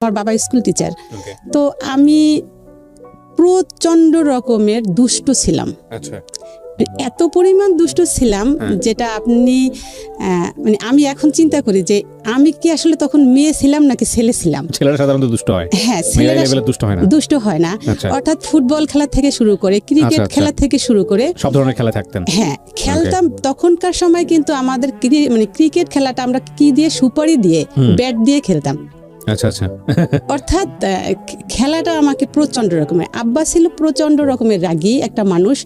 আমার বাবা school teacher. তো আমি প্রচন্ড রকমের দুষ্ট ছিলাম। আচ্ছা, এত পরিমাণ দুষ্ট ছিলাম যেটা আপনি মানে আমি এখন চিন্তা করি যে আমি কি আসলে তখন মেয়ে ছিলাম নাকি ছেলে ছিলাম। ছেলেরা সাধারণত দুষ্ট হয়, হ্যাঁ ছেলেরা দুষ্ট হয় না। দুষ্ট হয় না, আচ্ছা। অর্থাৎ ফুটবল খেলা থেকে শুরু করে ক্রিকেট খেলা থেকে শুরু করে সব ধরনের খেলা থাকতেন। হ্যাঁ খেলতাম। তখনকার সময় কিন্তু আমাদের মানে ক্রিকেট খেলাটা আমরা কি দিয়ে, সুপারি দিয়ে, ব্যাট দিয়ে খেলতাম। আচ্ছা আচ্ছা। অর্থাৎ খেলাটা আমাকে প্রচন্ড রকমের, আব্বা ছিল প্রচন্ড রকমের রাগী একটা মানুষ।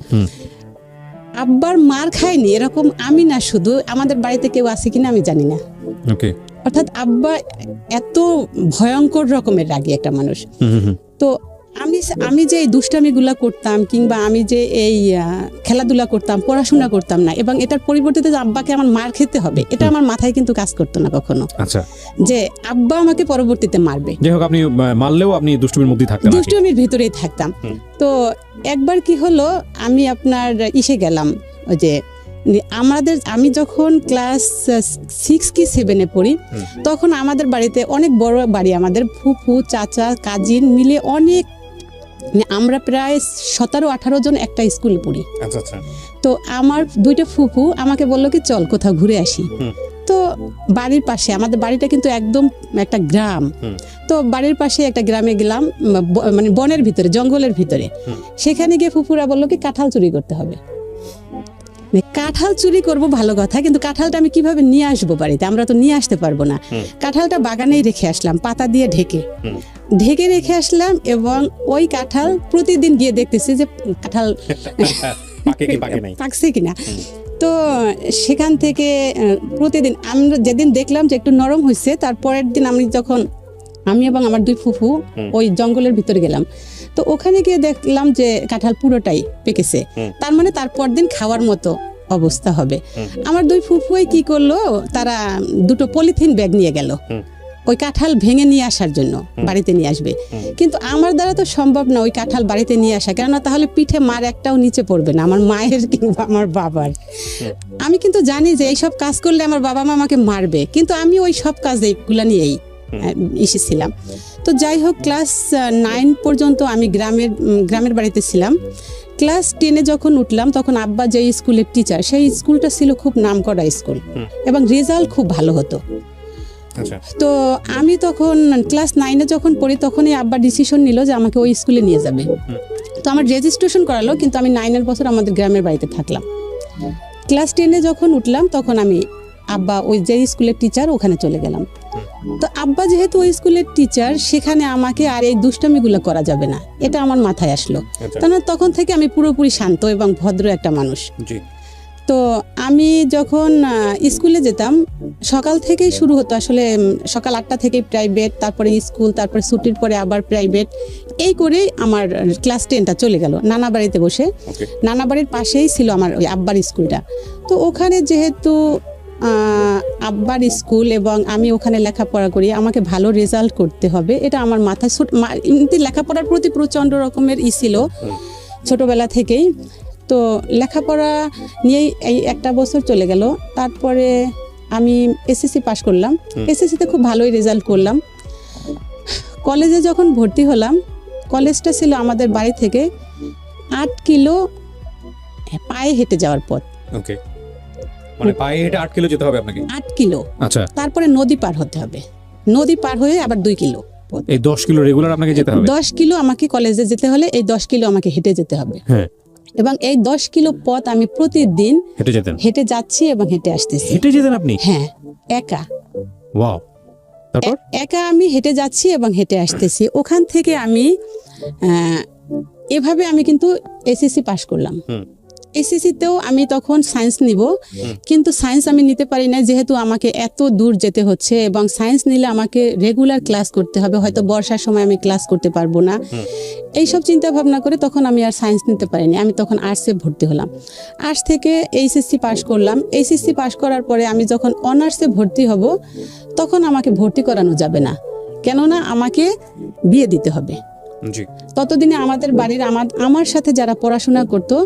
আব্বার মার খায়নি এরকম আমি না, শুধু আমাদের বাড়িতে কেউ আছে কিনা আমি জানি না। ওকে। অর্থাৎ আব্বা এত ভয়ঙ্কর রকমের রাগী একটা মানুষ। তো আমি যে এই দুষ্টামিগুলা করতাম কিংবা আমি যে এই খেলাধুলা করতাম, পড়াশোনা করতাম না, এবং এটার পরিবর্তে যে আব্বাকে আমার মার খেতে হবে এটা আমার মাথায় কিন্তু কাজ করতো না কখনো। আচ্ছা, যে আব্বা আমাকে পরবর্তীতে মারবে। যাই হোক, আপনি মারলেও আপনি দুষ্টুমির মধ্যেই থাকতেন, দুষ্টুমির ভিতরেই থাকতাম। তো একবার কি হলো, আমি আপনার ইসে গেলাম, ওই যে আমি যখন ক্লাস 6 কি 7-এ পড়ি, তখন আমাদের বাড়িতে অনেক বড় বাড়ি, আমাদের ফুফু চাচা কাজিন মিলে অনেক, আমরা প্রায় 17-18 জন একটা স্কুলে পড়ি। আচ্ছা আচ্ছা। তো আমার 2টা ফুফু আমাকে বললো কি চল কোথাও ঘুরে আসি। তো বাড়ির পাশে, আমাদের বাড়িটা কিন্তু একদম একটা গ্রাম, তো বাড়ির পাশে একটা গ্রামে গেলাম, মানে বনের ভিতরে, জঙ্গলের ভিতরে। সেখানে গিয়ে ফুফুরা বললো কি কাঁঠাল চুরি করতে হবে। কাঁঠাল চুরি করব ভালো কথা, কিন্তু কাঁঠালটা আমি কিভাবে নিয়ে আসবো বাড়িতে, আমরা তো নিয়ে আসতে পারবো না। কাঁঠালটা বাগানেই রেখে আসলাম, পাতা দিয়ে ঢেকে রেখে আসলাম, এবং ওই কাঁঠাল প্রতিদিন গিয়ে দেখতেছি যে কাঁঠাল পাকছে কিনা। তো সেখান থেকে প্রতিদিন আমরা যেদিন দেখলাম যে একটু নরম হয়েছে, তারপরের দিন আমি এবং আমার 2 ফুফু ওই জঙ্গলের ভিতরে গেলাম। তো ওখানে গিয়ে দেখলাম যে কাঁঠাল পুরোটাই পেকেছে, তার মানে তারপর দিন খাওয়ার মতো অবস্থা হবে। আমার 2 ফুফুই কি করলো, তারা 2টো পলিথিন ব্যাগ নিয়ে গেল ওই কাঁঠাল ভেঙে নিয়ে আসার জন্য, বাড়িতে নিয়ে আসবে। কিন্তু আমার দ্বারা তো সম্ভব না ওই কাঁঠাল বাড়িতে নিয়ে আসা, কেননা তাহলে পিঠে মার একটাও নিচে পড়বে না, আমার মায়ের কিংবা আমার বাবার। আমি কিন্তু জানি যে এইসব কাজ করলে আমার বাবা মা আমাকে মারবে, কিন্তু আমি ওই সব কাজ এইগুলা নিয়েই এসেছিলাম। তো যাই হোক, ক্লাস 9 পর্যন্ত আমি গ্রামের বাড়িতে ছিলাম। ক্লাস 10-এ যখন উঠলাম, তখন আব্বা যে স্কুলের টিচার, সেই স্কুলটা ছিল খুব নামকরা স্কুল এবং রেজাল্ট খুব ভালো হতো। তো আমি তখন ক্লাস 9-এ যখন পড়ি, তখনই আব্বা ডিসিশন নিল যে আমাকে ওই স্কুলে নিয়ে যাবে। তো আমার রেজিস্ট্রেশন করালো, কিন্তু আমি 9-এর বছর আমাদের গ্রামের বাড়িতে থাকলাম। ক্লাস 10-এ যখন উঠলাম, তখন আমি আব্বা ওই যে স্কুলের টিচার ওখানে চলে গেলাম। তো আব্বা যেহেতু ওই স্কুলের টিচার, সেখানে আমাকে আর এই দুষ্টামিগুলো করা যাবে না, এটা আমার মাথায় আসলো। তখন থেকে আমি পুরোপুরি শান্ত এবং ভদ্র একটা মানুষ। তো আমি যখন স্কুলে যেতাম, সকাল থেকেই শুরু হতো, আসলে সকাল 8টা থেকেই প্রাইভেট, তারপরে স্কুল, তারপরে ছুটির পরে আবার প্রাইভেট, এই করেই আমার ক্লাস 10টা চলে গেল নানা বাড়িতে বসে। নানা বাড়ির পাশেই ছিল আমার ওই আব্বার স্কুলটা। তো ওখানে যেহেতু আব্বার স্কুল এবং আমি ওখানে লেখাপড়া করি, আমাকে ভালো রেজাল্ট করতে হবে, এটা আমার মাথায় লেখাপড়ার প্রতি প্রচণ্ড রকমের ছিল ছোটবেলা থেকেই। তো লেখাপড়া নিয়েই এই একটা বছর চলে গেল। তারপরে আমি এসএসসি পাশ করলাম, এসএসসিতে খুব ভালোই রেজাল্ট করলাম। কলেজে যখন ভর্তি হলাম, কলেজটা ছিল আমাদের বাড়ি থেকে 8 কিলো পায়ে হেঁটে যাওয়ার পথ। ওকে, মানে পায়ে হেঁটে 8 কিলো যেতে হবে আপনাকে? 8 কিলো। আচ্ছা। তারপরে নদী পার হতে হবে, নদী পার হয়ে আবার 2 কিলো। এই 10 কিলো রেগুলার আপনাকে যেতে হবে? 10 কিলো আমাকে কলেজে যেতে হলে এই 10 কিলো আমাকে হেঁটে যেতে হবে। হ্যাঁ। এবং এই 10 কিলো পথ আমি প্রতিদিন হেঁটে যাচ্ছি এবং হেঁটে আসতেছি। হেঁটে যেতেন আপনি? হ্যাঁ, একা। ওয়াও। তারপর একা আমি হেঁটে যাচ্ছি এবং হেঁটে আসতেছি। ওখান থেকে আমি এভাবে আমি কিন্তু এসএসসি পাশ করলাম। এসএসসিতেও আমি তখন সায়েন্স নিব, কিন্তু সায়েন্স আমি নিতে পারি না, যেহেতু আমাকে এত দূর যেতে হচ্ছে, এবং সায়েন্স নিলে আমাকে রেগুলার ক্লাস করতে হবে, হয়তো বর্ষার সময় আমি ক্লাস করতে পারবো না। এইসব চিন্তা ভাবনা করে তখন আমি আর সায়েন্স নিতে পারিনি, আমি তখন আর্টসে ভর্তি হলাম। আর্টস থেকে এইচএসসি পাশ করলাম। এইচএসসি পাশ করার পরে আমি যখন অনার্সে ভর্তি হব, তখন আমাকে ভর্তি করানো যাবে না, কেননা আমাকে বিয়ে দিতে হবে। ততদিনে আমাদের বাড়ির আমার সাথে যারা পড়াশোনা করতো,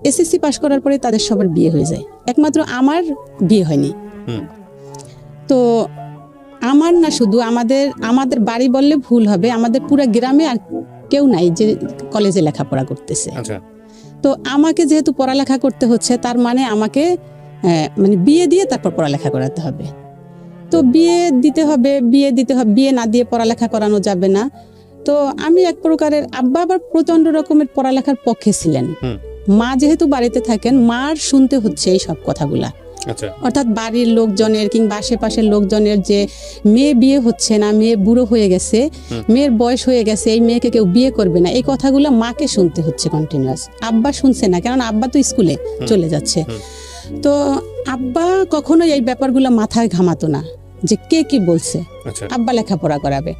এসএসসি পাশ করার পরে তাদের সবার বিয়ে হয়ে যায়, একমাত্র আমার বিয়ে হয়নি। তো আমার না, শুধু আমাদের বাড়ি বললে ভুল হবে, আমাদের পুরো গ্রামে আর কেউ নাই যে কলেজে লেখাপড়া করতেছে। আচ্ছা, তো আমাকে যেহেতু পড়ালেখা করতে হচ্ছে, তার মানে আমাকে মানে বিয়ে দিয়ে তারপর পড়ালেখা করাতে হবে। তো বিয়ে দিতে হবে, বিয়ে না দিয়ে পড়ালেখা করানো যাবে না। তো আমি এক প্রকারের, আব্বা আবার প্রচন্ড রকমের পড়ালেখার পক্ষে ছিলেন। মা যেহেতু বাড়িতে থাকেন, মার শুনতে হচ্ছে এই সব কথাগুলা। আচ্ছা, অর্থাৎ বাড়ির লোকজনের কিংবা আশেপাশের লোকজনের যে মেয়ে বিয়ে হচ্ছে না, মেয়ে বুড়ো হয়ে গেছে, মেয়ের বয়স হয়ে গেছে, এই মেয়েকে কেউ বিয়ে করবে না, এই কথাগুলো মাকে শুনতে হচ্ছে কন্টিনিউয়াস। আব্বা শুনছে না, কারণ আব্বা তো স্কুলে চলে যাচ্ছে। তো আব্বা কখনো এই ব্যাপারগুলো মাথায় ঘামাতো না যে কে কি বলছে। আচ্ছা, আব্বা লেখাপড়া করাবে,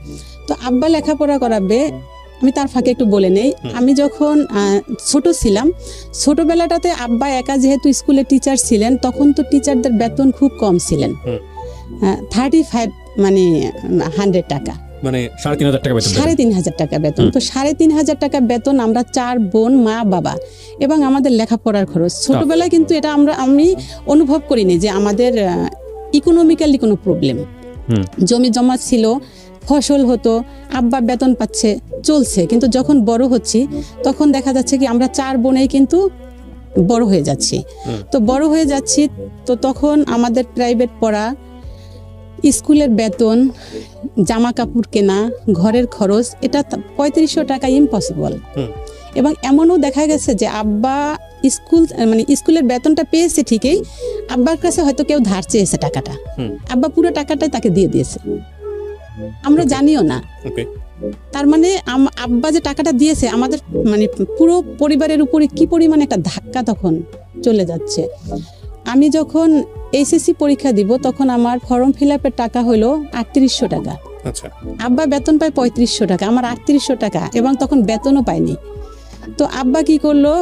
তো আব্বা লেখাপড়া করাবে। আমি তার ফাঁকে একটু বলে নেই, আমি যখন ছোট ছিলাম, ছোটবেলাটাতে আব্বা একা যেহেতু স্কুলে টিচার ছিলেন, তখন তো টিচারদের বেতন খুব কম ছিলেন, 35 মানে 100 টাকা, মানে 3,500 টাকা বেতন। 3,500 টাকা বেতন। তো 3,500 টাকা বেতন, আমরা 4 বোন, মা বাবা, এবং আমাদের লেখাপড়ার খরচ। ছোটবেলায় কিন্তু এটা আমি অনুভব করিনি যে আমাদের ইকোনমিক্যালি কোনো প্রবলেম। জমি জমা ছিল, ফসল হতো, আব্বা বেতন পাচ্ছে, চলছে। কিন্তু যখন বড় হচ্ছি, তখন দেখা যাচ্ছে কি আমরা 4 বোনেই কিন্তু বড় হয়ে যাচ্ছি। তো বড় হয়ে যাচ্ছি, তো তখন আমাদের প্রাইভেট পড়া, স্কুলের বেতন, জামা কাপড় কেনা, ঘরের খরচ, এটা 3500 টাকা ইম্পসিবল। এবং এমনও দেখা গেছে যে আব্বা স্কুলের বেতনটা পেয়েছে ঠিকই, আব্বার কাছে হয়তো কেউ ধার চেয়েছে টাকাটা, আব্বা পুরো টাকাটাই তাকে দিয়ে দিয়েছে, আমরা জানিও না। তার মানে আব্বা যে টাকাটা দিয়েছে, আমাদের মানে পুরো পরিবারের উপরে কি পরিমাণ একটা ধাক্কা তখন চলে যাচ্ছে। আমি যখন এইচএসসি পরীক্ষা দিব, তখন আমার ফর্ম ফিল আপের টাকা হলো 3800 টাকা। আচ্ছা, আব্বা বেতন পায় 3500 টাকা, আমার 3800 টাকা, এবং তখন বেতনও পাইনি। তো আব্বা কি করলো,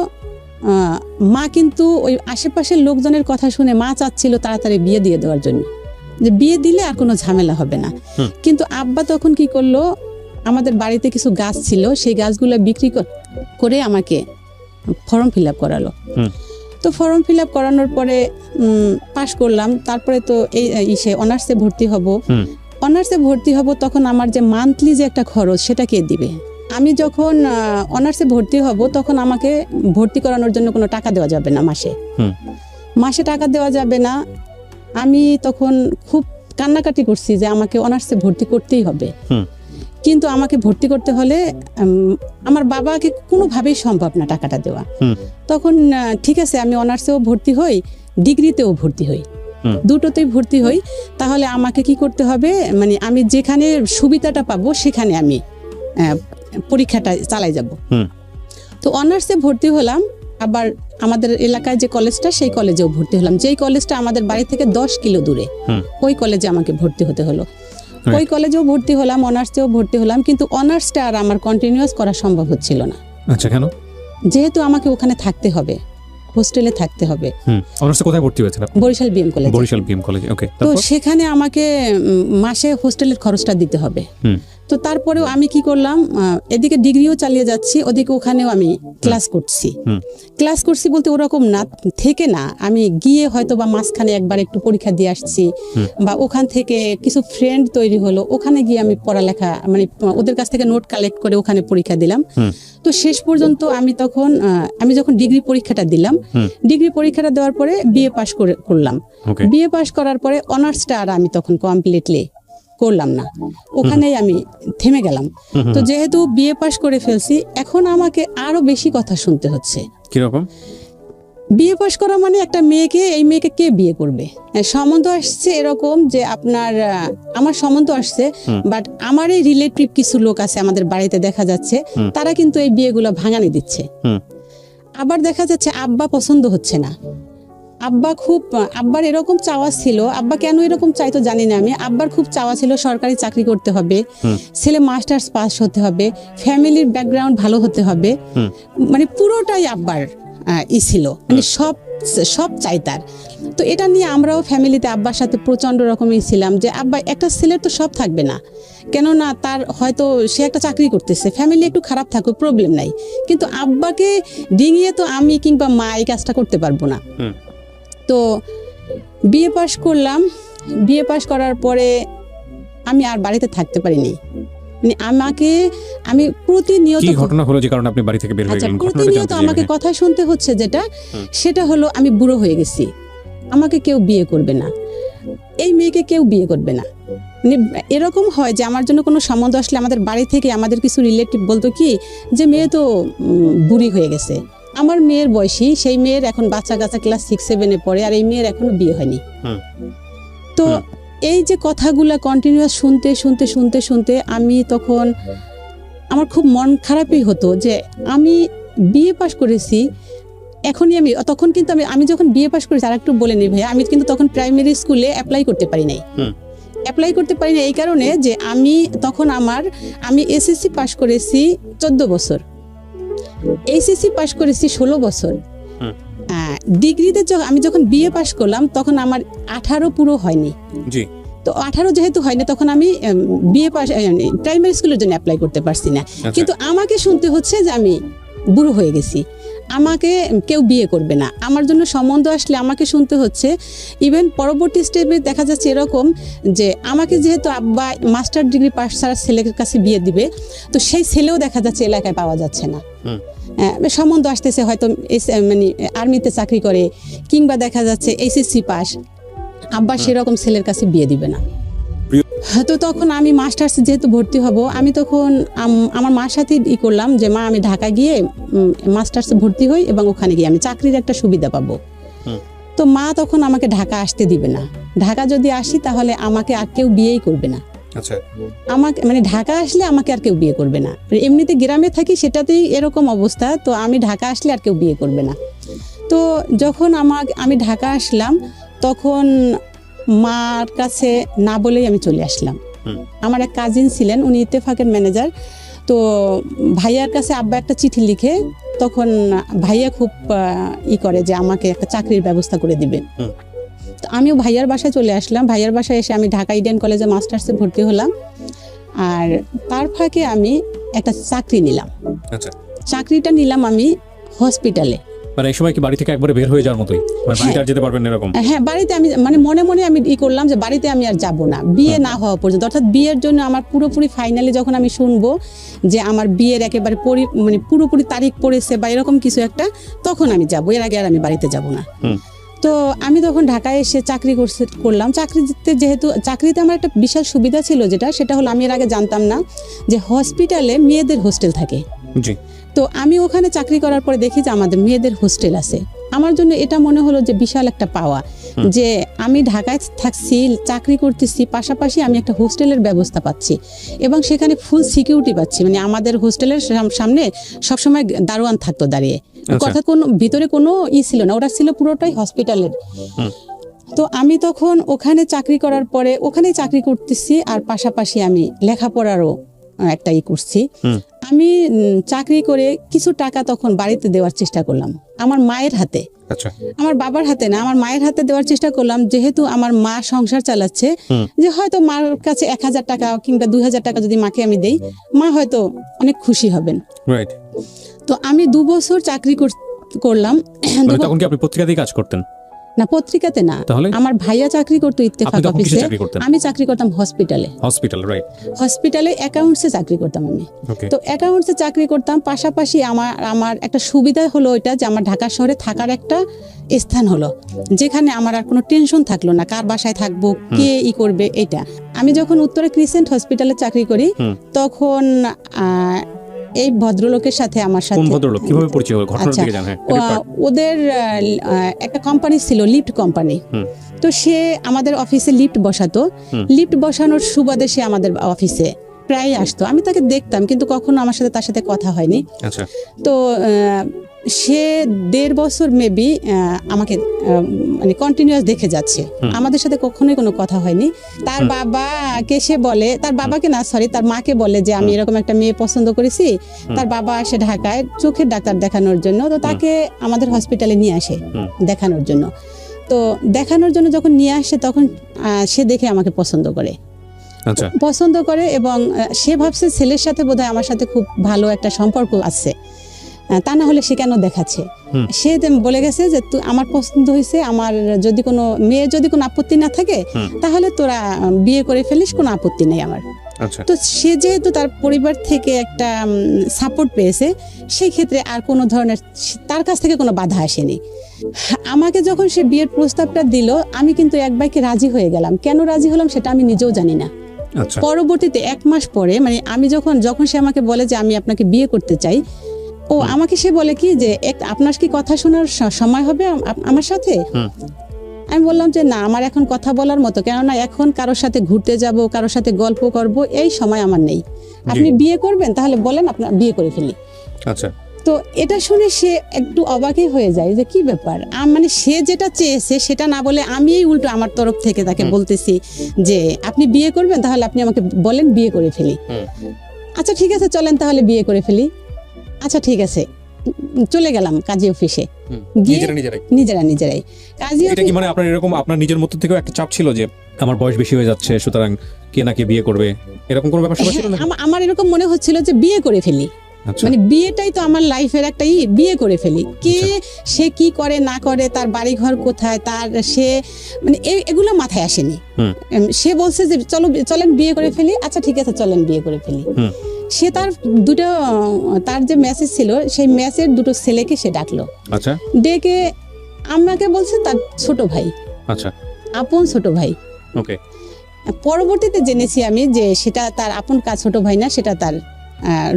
মা কিন্তু ওই আশেপাশের লোকজনের কথা শুনে মা চাচ্ছিল তাড়াতাড়ি বিয়ে দিয়ে দেওয়ার জন্য, যে বিয়ে দিলে আর কোনো ঝামেলা হবে না। কিন্তু আব্বা তখন কি করলো, আমাদের বাড়িতে কিছু গাছ ছিল, সেই গাছগুলো বিক্রি করে আমাকে ফর্ম ফিল আপ করালো। তো ফর্ম ফিল আপ করানোর পরে পাশ করলাম। তারপরে তো এই অনার্সে ভর্তি হব, তখন আমার যে মান্থলি যে একটা খরচ, সেটা কে দিবে? আমি যখন অনার্সে ভর্তি হব, তখন আমাকে ভর্তি করানোর জন্য কোনো টাকা দেওয়া যাবে না, মাসে টাকা দেওয়া যাবে না। আমি তখন খুব কান্নাকাটি করছি যে আমাকে অনার্সে ভর্তি করতেই হবে। কিন্তু আমাকে ভর্তি করতে হলে আমার বাবাকে কোনোভাবেই সম্ভব না টাকাটা দেওয়া। তখন ঠিক আছে, আমি অনার্সেও ভর্তি হই, ডিগ্রিতেও ভর্তি হই, দুটোতেই ভর্তি হই। তাহলে আমাকে কি করতে হবে, মানে আমি যেখানে সুবিধাটা পাবো সেখানে আমি পরীক্ষাটা চালাই যাব। তো অনার্সে ভর্তি হলাম, আবার আমাদের এলাকায় যে কলেজটা, সেই কলেজেও ভর্তি হলাম, যেই কলেজটা আমাদের বাড়ি থেকে 10 কিলো দূরে, ওই কলেজে আমাকে ভর্তি হতে হলো। ওই কলেজেও ভর্তি হলাম, অনার্সেও ভর্তি হলাম, কিন্তু অনার্সটা আর আমার কন্টিনিউয়াস করা সম্ভব হচ্ছিল না। আচ্ছা, কেন? যেহেতু আমাকে ওখানে থাকতে হবে, হোস্টেলে থাকতে হবে। অনার্সে কোথায় ভর্তি হয়েছিল? বরিশাল বিএম কলেজে। ওকে। তো সেখানে আমাকে মাসে হোস্টেলের খরচটা দিতে হবে। তো তারপরেও আমি কি করলাম, এদিকে ডিগ্রিও চালিয়ে যাচ্ছি, ওদিকে ওখানেও আমি ক্লাস করছি বলতে ওরকম না, থেকে না, আমি গিয়ে হয়তো বা মাঝখানে একবার একটু পরীক্ষা দিয়ে আসছি, বা ওখান থেকে কিছু ফ্রেন্ড তৈরি হলো, ওখানে গিয়ে আমি পড়ালেখা, মানে ওদের কাছ থেকে নোট কালেক্ট করে ওখানে পরীক্ষা দিলাম। তো শেষ পর্যন্ত আমি যখন ডিগ্রি পরীক্ষাটা দিলাম, ডিগ্রি পরীক্ষাটা দেওয়ার পরে বিএ পাশ করলাম। বিএ পাশ করার পরে অনার্সটা আর আমি তখন কমপ্লিটলি করলাম না, ওখানেই আমি থেমে গেলাম। তো যেহেতু বিএ পাশ করে ফেলছি, এখন আমাকে আরো বেশি কথা শুনতে হচ্ছে। কিরকম? বিএ পাশ করা মানে একটা মেয়েকে, এই মেয়েকে কে বিয়ে করবে? সম্বন্ধ আসছে এরকম যে আমার সম্বন্ধ আসছে, বাট আমার এই রিলেটিভ কিছু লোক আছে আমাদের বাড়িতে, দেখা যাচ্ছে তারা কিন্তু এই বিয়েগুলো দিচ্ছে। আবার দেখা যাচ্ছে আব্বা পছন্দ হচ্ছে না। আব্বার এরকম চাওয়া ছিল, আব্বা কেন এরকম চাইতো জানি না আমি, আব্বার খুব চাওয়া ছিল সরকারি চাকরি করতে হবে, ছেলে মাস্টার্স পাস হতে হবে, ফ্যামিলির ব্যাকগ্রাউন্ড ভালো হতে হবে, মানে পুরোটাই আব্বার ছিল, মানে সব চাইতার। তো এটা নিয়ে আমরাও ফ্যামিলিতে আব্বার সাথে প্রচন্ড রকমই ছিলাম যে আব্বা, একটা ছেলের তো সব থাকবে না, কেননা তার হয়তো সে একটা চাকরি করতেছে, ফ্যামিলি একটু খারাপ থাকুক, প্রবলেম নাই, কিন্তু আব্বাকে ডিঙিয়ে তো আমি কিংবা মা এই কাজটা করতে পারবো না। তো বিএ পাশ করলাম। বিএ পাশ করার পরে আমি আর বাড়িতে থাকতে পারিনি। মানে আমি প্রতিনিয়ত কি ঘটনা হলো যে কারণে আপনি বাড়ি থেকে বের হয়ে আচ্ছা গেলেন? ঘটনাটা প্রতিনিয়ত জানতে চাই আমাকে আমি। কথা শুনতে হচ্ছে যেটা, সেটা হলো আমি বুড়ো হয়ে গেছি, আমাকে কেউ বিয়ে করবে না, এই মেয়েকে কেউ বিয়ে করবে না। মানে এরকম হয় যে আমার জন্য কোনো সম্বন্ধ আসলে আমাদের বাড়ি থেকে আমাদের কিছু রিলেটিভ বলতো কি যে মেয়ে তো বুড়ি হয়ে গেছে। আমার মেয়ের বয়সী, সেই মেয়ের এখন বাচ্চা কাচ্চা ক্লাস 6-7-এ পড়ে, আর এই মেয়ের এখনো বিয়ে হয়নি। তো এই যে কথাগুলো কন্টিনিউয়াস শুনতে শুনতে শুনতে শুনতে আমি তখন আমার খুব মন খারাপই হতো যে আমি বিয়ে পাশ করেছি, এখনই আমি তখন কিন্তু আমি যখন বিয়ে পাশ করেছি, আর একটু বলে নিই ভাইয়া, আমি কিন্তু তখন প্রাইমারি স্কুলে অ্যাপ্লাই করতে পারি নাই। অ্যাপ্লাই করতে পারি না এই কারণে যে আমি এসএসসি পাশ করেছি 14 বছর, এইচএসসি পাশ করেছি 16 বছর। ডিগ্রিতে আমি যখন বিএ পাশ করলাম তখন আমার 18 পুরো হয়নি। জি। তো 18 যেহেতু হয়নি তখন আমি বিএ পাশ প্রাইমারি স্কুলের জন্য অ্যাপ্লাই করতে পারছি না। কিন্তু আমাকে শুনতে হচ্ছে যে আমি বুড়ো হয়ে গেছি, আমাকে কেউ বিয়ে করবে না, আমার জন্য সম্বন্ধ আসলে আমাকে শুনতে হচ্ছে। ইভেন পরবর্তী স্টেপে দেখা যাচ্ছে এরকম যে আমাকে যেহেতু আব্বা মাস্টার ডিগ্রি পাশ ছাড়া ছেলের কাছে বিয়ে দিবে, তো সেই ছেলেও দেখা যাচ্ছে এলাকায় পাওয়া যাচ্ছে না। সম্বন্ধ আসতেছে হয়তো মানে আর্মিতে চাকরি করে, কিংবা দেখা যাচ্ছে এইচএসসি পাস, আব্বা সেরকম ছেলের কাছে বিয়ে দিবে না। তো তখন আমি মাস্টার্সে যেহেতু ভর্তি হব, আমি তখন আমার মার সাথে করলাম যে মা আমি ঢাকা গিয়ে মাস্টার্সে ভর্তি হই এবং ওখানে গিয়ে আমি চাকরির একটা সুবিধা পাবো। তো মা তখন আমাকে ঢাকা আসতে দিবে না, ঢাকা যদি আসি তাহলে আমাকে আর কেউ বিয়েই করবে না। আচ্ছা। আমাকে মানে ঢাকা আসলে আমাকে আর কেউ বিয়ে করবে না, এমনিতে গ্রামে থাকি সেটাতেই এরকম অবস্থা, তো আমি ঢাকা আসলে আর কেউ বিয়ে করবে না। তো যখন আমি ঢাকা আসলাম তখন মার কাছে না বলেই আমি চলে আসলাম। আমার এক কাজিন ছিলেন, উনি ইত্তেফাকের ম্যানেজার, তো ভাইয়ার কাছে আব্বা একটা চিঠি লিখে তখন ভাইয়া খুব করে যে আমাকে একটা চাকরির ব্যবস্থা করে দিবে। তো আমিও ভাইয়ার বাসায় চলে আসলাম, ভাইয়ার বাসায় এসে আমি ঢাকা ইডেন কলেজে মাস্টার্সে ভর্তি হলাম, আর তার ফাঁকে আমি একটা চাকরি নিলাম। আচ্ছা। চাকরিটা নিলাম আমি হসপিটালে। মানে এই সময় কি বাড়ি থেকে একবারে বের হয়ে যাওয়ার মতোই, মানে বাড়িতে আর যেতে পারবেন না এরকম? হ্যাঁ, বাড়িতে আমি মানে মনে মনে আমি করলাম যে বাড়িতে আমি আর যাব না বিয়ে না হওয়া পর্যন্ত, অর্থাৎ বিয়ের জন্য আমার পুরোপুরি ফাইনালি যখন আমি শুনবো যে আমার বিয়ের একেবারে মানে পুরোপুরি তারিখ পড়েছে বা এরকম কিছু একটা, তখন আমি যাব, এর আগে আর আমি বাড়িতে যাব না। তো আমি তখন ঢাকায় এসে চাকরি করলাম। চাকরিতে আমার একটা বিশাল সুবিধা ছিল, সেটা হলো আমি এর আগে জানতাম না যে হসপিটালে মেয়েদের হোস্টেল থাকে। জি। তো আমি ওখানে চাকরি করার পরে দেখি যে আমাদের মেয়েদের হোস্টেল আছে। আমার জন্য এটা মনে হলো যে বিশাল একটা পাওয়া, যে আমি ঢাকায় থাকছি, চাকরি করতেছি, পাশাপাশি আমি একটা হোস্টেলের ব্যবস্থা পাচ্ছি এবং সেখানে ফুল সিকিউরিটি পাচ্ছি। মানে আমাদের হোস্টেলের সামনে সবসময় দারোয়ান থাকতো দাঁড়িয়ে, কথা কোনো ভিতরে কোনো ছিল না, ওটা ছিল পুরোটাই হসপিটালের। তো আমি তখন ওখানে চাকরি করার পরে ওখানেই চাকরি করতেছি, আর পাশাপাশি আমি লেখাপড়ারও একটা করছি। আমি চাকরি করে কিছু টাকা তখন বাড়িতে দেওয়ার চেষ্টা করলাম আমার মায়ের হাতে। আচ্ছা। আমার বাবার হাতে না, আমার মায়ের হাতে দেওয়ার চেষ্টা করলাম, যেহেতু আমার মা সংসার চালাচ্ছে, যে হয়তো মার কাছে 1000 টাকা কিংবা 2000 টাকা যদি মাকে আমি দেই, মা হয়তো অনেক খুশি হবেন। রাইট। তো আমি 2 বছর চাকরি করলাম। মানে তখন কি আপনি পত্রিকাতেই কাজ করতেন? না, পত্রিকাতে না, তাহলে আমার ভাইয়া চাকরি করতো ইত্তেফাক অফিসে, আমি চাকরি করতাম হসপিটালে। Hospital, right. হসপিটালে অ্যাকাউন্টসে চাকরি করতাম আমি। তো অ্যাকাউন্টসে চাকরি করতাম, পাশাপাশি আমার একটা সুবিধা হলো ওইটা যে আমার ঢাকা শহরে থাকার একটা স্থান হলো, যেখানে আমার আর কোনো টেনশন থাকলো না কার বাসায় থাকবো, কে করবে। এটা আমি যখন উত্তরে ক্রিসেন্ট হসপিটালে চাকরি করি তখন এই ভদ্রলোকের সাথে আমার সাথে। কোন ভদ্রলোক, কিভাবে পরিচয় হলো, ঘটনার দিকে জানেন? ওদের একটা কোম্পানি ছিল, লিফট কোম্পানি। তো সে আমাদের অফিসে লিফট বসাতো, লিফট বসানোর সুবাদে সে আমাদের অফিসে প্রায় আসতো। আমি তাকে দেখতাম কিন্তু কখনো আমার সাথে তার সাথে কথা হয়নি। আচ্ছা। তো সে 1.5 বছর মেবি আমাকে মানে কন্টিনিউয়াস দেখে যাচ্ছে, আমাদের সাথে কখনোই কোনো কথা হয়নি। তার বাবাকে সে বলে, তার বাবাকে না সরি তার মাকে বলে যে আমি এরকম একটা মেয়ে পছন্দ করেছি। তার বাবা আসে ঢাকায় চোখের ডাক্তার দেখানোর জন্য, তো তাকে আমাদের হসপিটালে নিয়ে আসে দেখানোর জন্য। তো দেখানোর জন্য যখন নিয়ে আসে তখন সে দেখে আমাকে পছন্দ করে। আচ্ছা। পছন্দ করে এবং সে ভাবছে ছেলের সাথে বোধহয় আমার সাথে খুব ভালো একটা সম্পর্ক আছে। তা না হলে সে কেন দেখাচ্ছে? হুম। সে বলে গেছে যে তুই আমার পছন্দ হয়েছে, আমার যদি কোনো মেয়ের যদি কোনো আপত্তি না থাকে হুম। তাহলে তোরা বিয়ে করে ফেলিস, কোনো আপত্তি নেই আমার। আচ্ছা তো সে যেহেতু তার পরিবার থেকে একটা সাপোর্ট পেয়েছে, সেই ক্ষেত্রে আর কোনো ধরনের তার কাছ থেকে কোনো বাধা আসেনি। আমাকে যখন সে বিয়ের প্রস্তাবটা দিল, আমি কিন্তু এক বাইকে রাজি হয়ে গেলাম। কেন রাজি হলাম সেটা আমি নিজেও জানি না। আচ্ছা পরবর্তীতে 1 মাস পরে, মানে আমি যখন সে আমাকে বলে যে আমি আপনাকে বিয়ে করতে চাই, আমাকে সে বলে কি যে আপনার কি কথা শোনার সময় হবে আমার সাথে? হুম। আমি বললাম যে না, আমার এখন কথা বলার মতো, কেননা এখন কারোর সাথে ঘুরতে যাব, কারোর সাথে গল্প করব, এই সময় আমার নেই। আপনি বিয়ে করবেন তাহলে বলেন, আপনার বিয়ে করে ফেলি। আচ্ছা তো এটা শুনে সে একটু অবাকই হয়ে যায় যে কি ব্যাপার, মানে সে যেটা চেয়েছে সেটা না বলে আমি এই উল্টো আমার তরফ থেকে তাকে বলতেছি যে আপনি বিয়ে করবেন তাহলে আপনি আমাকে বলেন, বিয়ে করে ফেলি। আচ্ছা ঠিক আছে, চলেন তাহলে বিয়ে করে ফেলি। আচ্ছা ঠিক আছে, চলে গেলাম কাজী অফিসে। গিয়ে নিজেরাই কাজী এটা কি মানে আপনার এরকম আপনার নিজের মধ্যে থেকেও একটা চাপ ছিল যে আমার বয়স বেশি হয়ে যাচ্ছে, সুতরাং কে নাকি বিয়ে করবে, এরকম কোনো ব্যাপার ছিল না? আমার এরকম মনে হচ্ছিল যে বিয়ে করে ফেলি, আচ্ছা মানে বিয়েটাই তো আমার লাইফের একটা বিয়ে করে ফেলি। কে সে কি করে না করে, তার বাড়ি ঘর কোথায়, তার সে মানে এগুলো মাথায় আসেনি। সে বলছে যে চলেন বিয়ে করে ফেলি। আচ্ছা ঠিক আছে, চলেন বিয়ে করে ফেলি। সে তার তার যে মেসেজ ছিল, সেই মেসেজ 2 ছেলেকে সে ডাকলো। আচ্ছা ডেকে আমাকে বলছে তার ছোট ভাই, আচ্ছা আপন ছোট ভাই। ওকে। পরবর্তীতে জেনেছি আমি যে সেটা তার আপন ছোট ভাই না, সেটা তার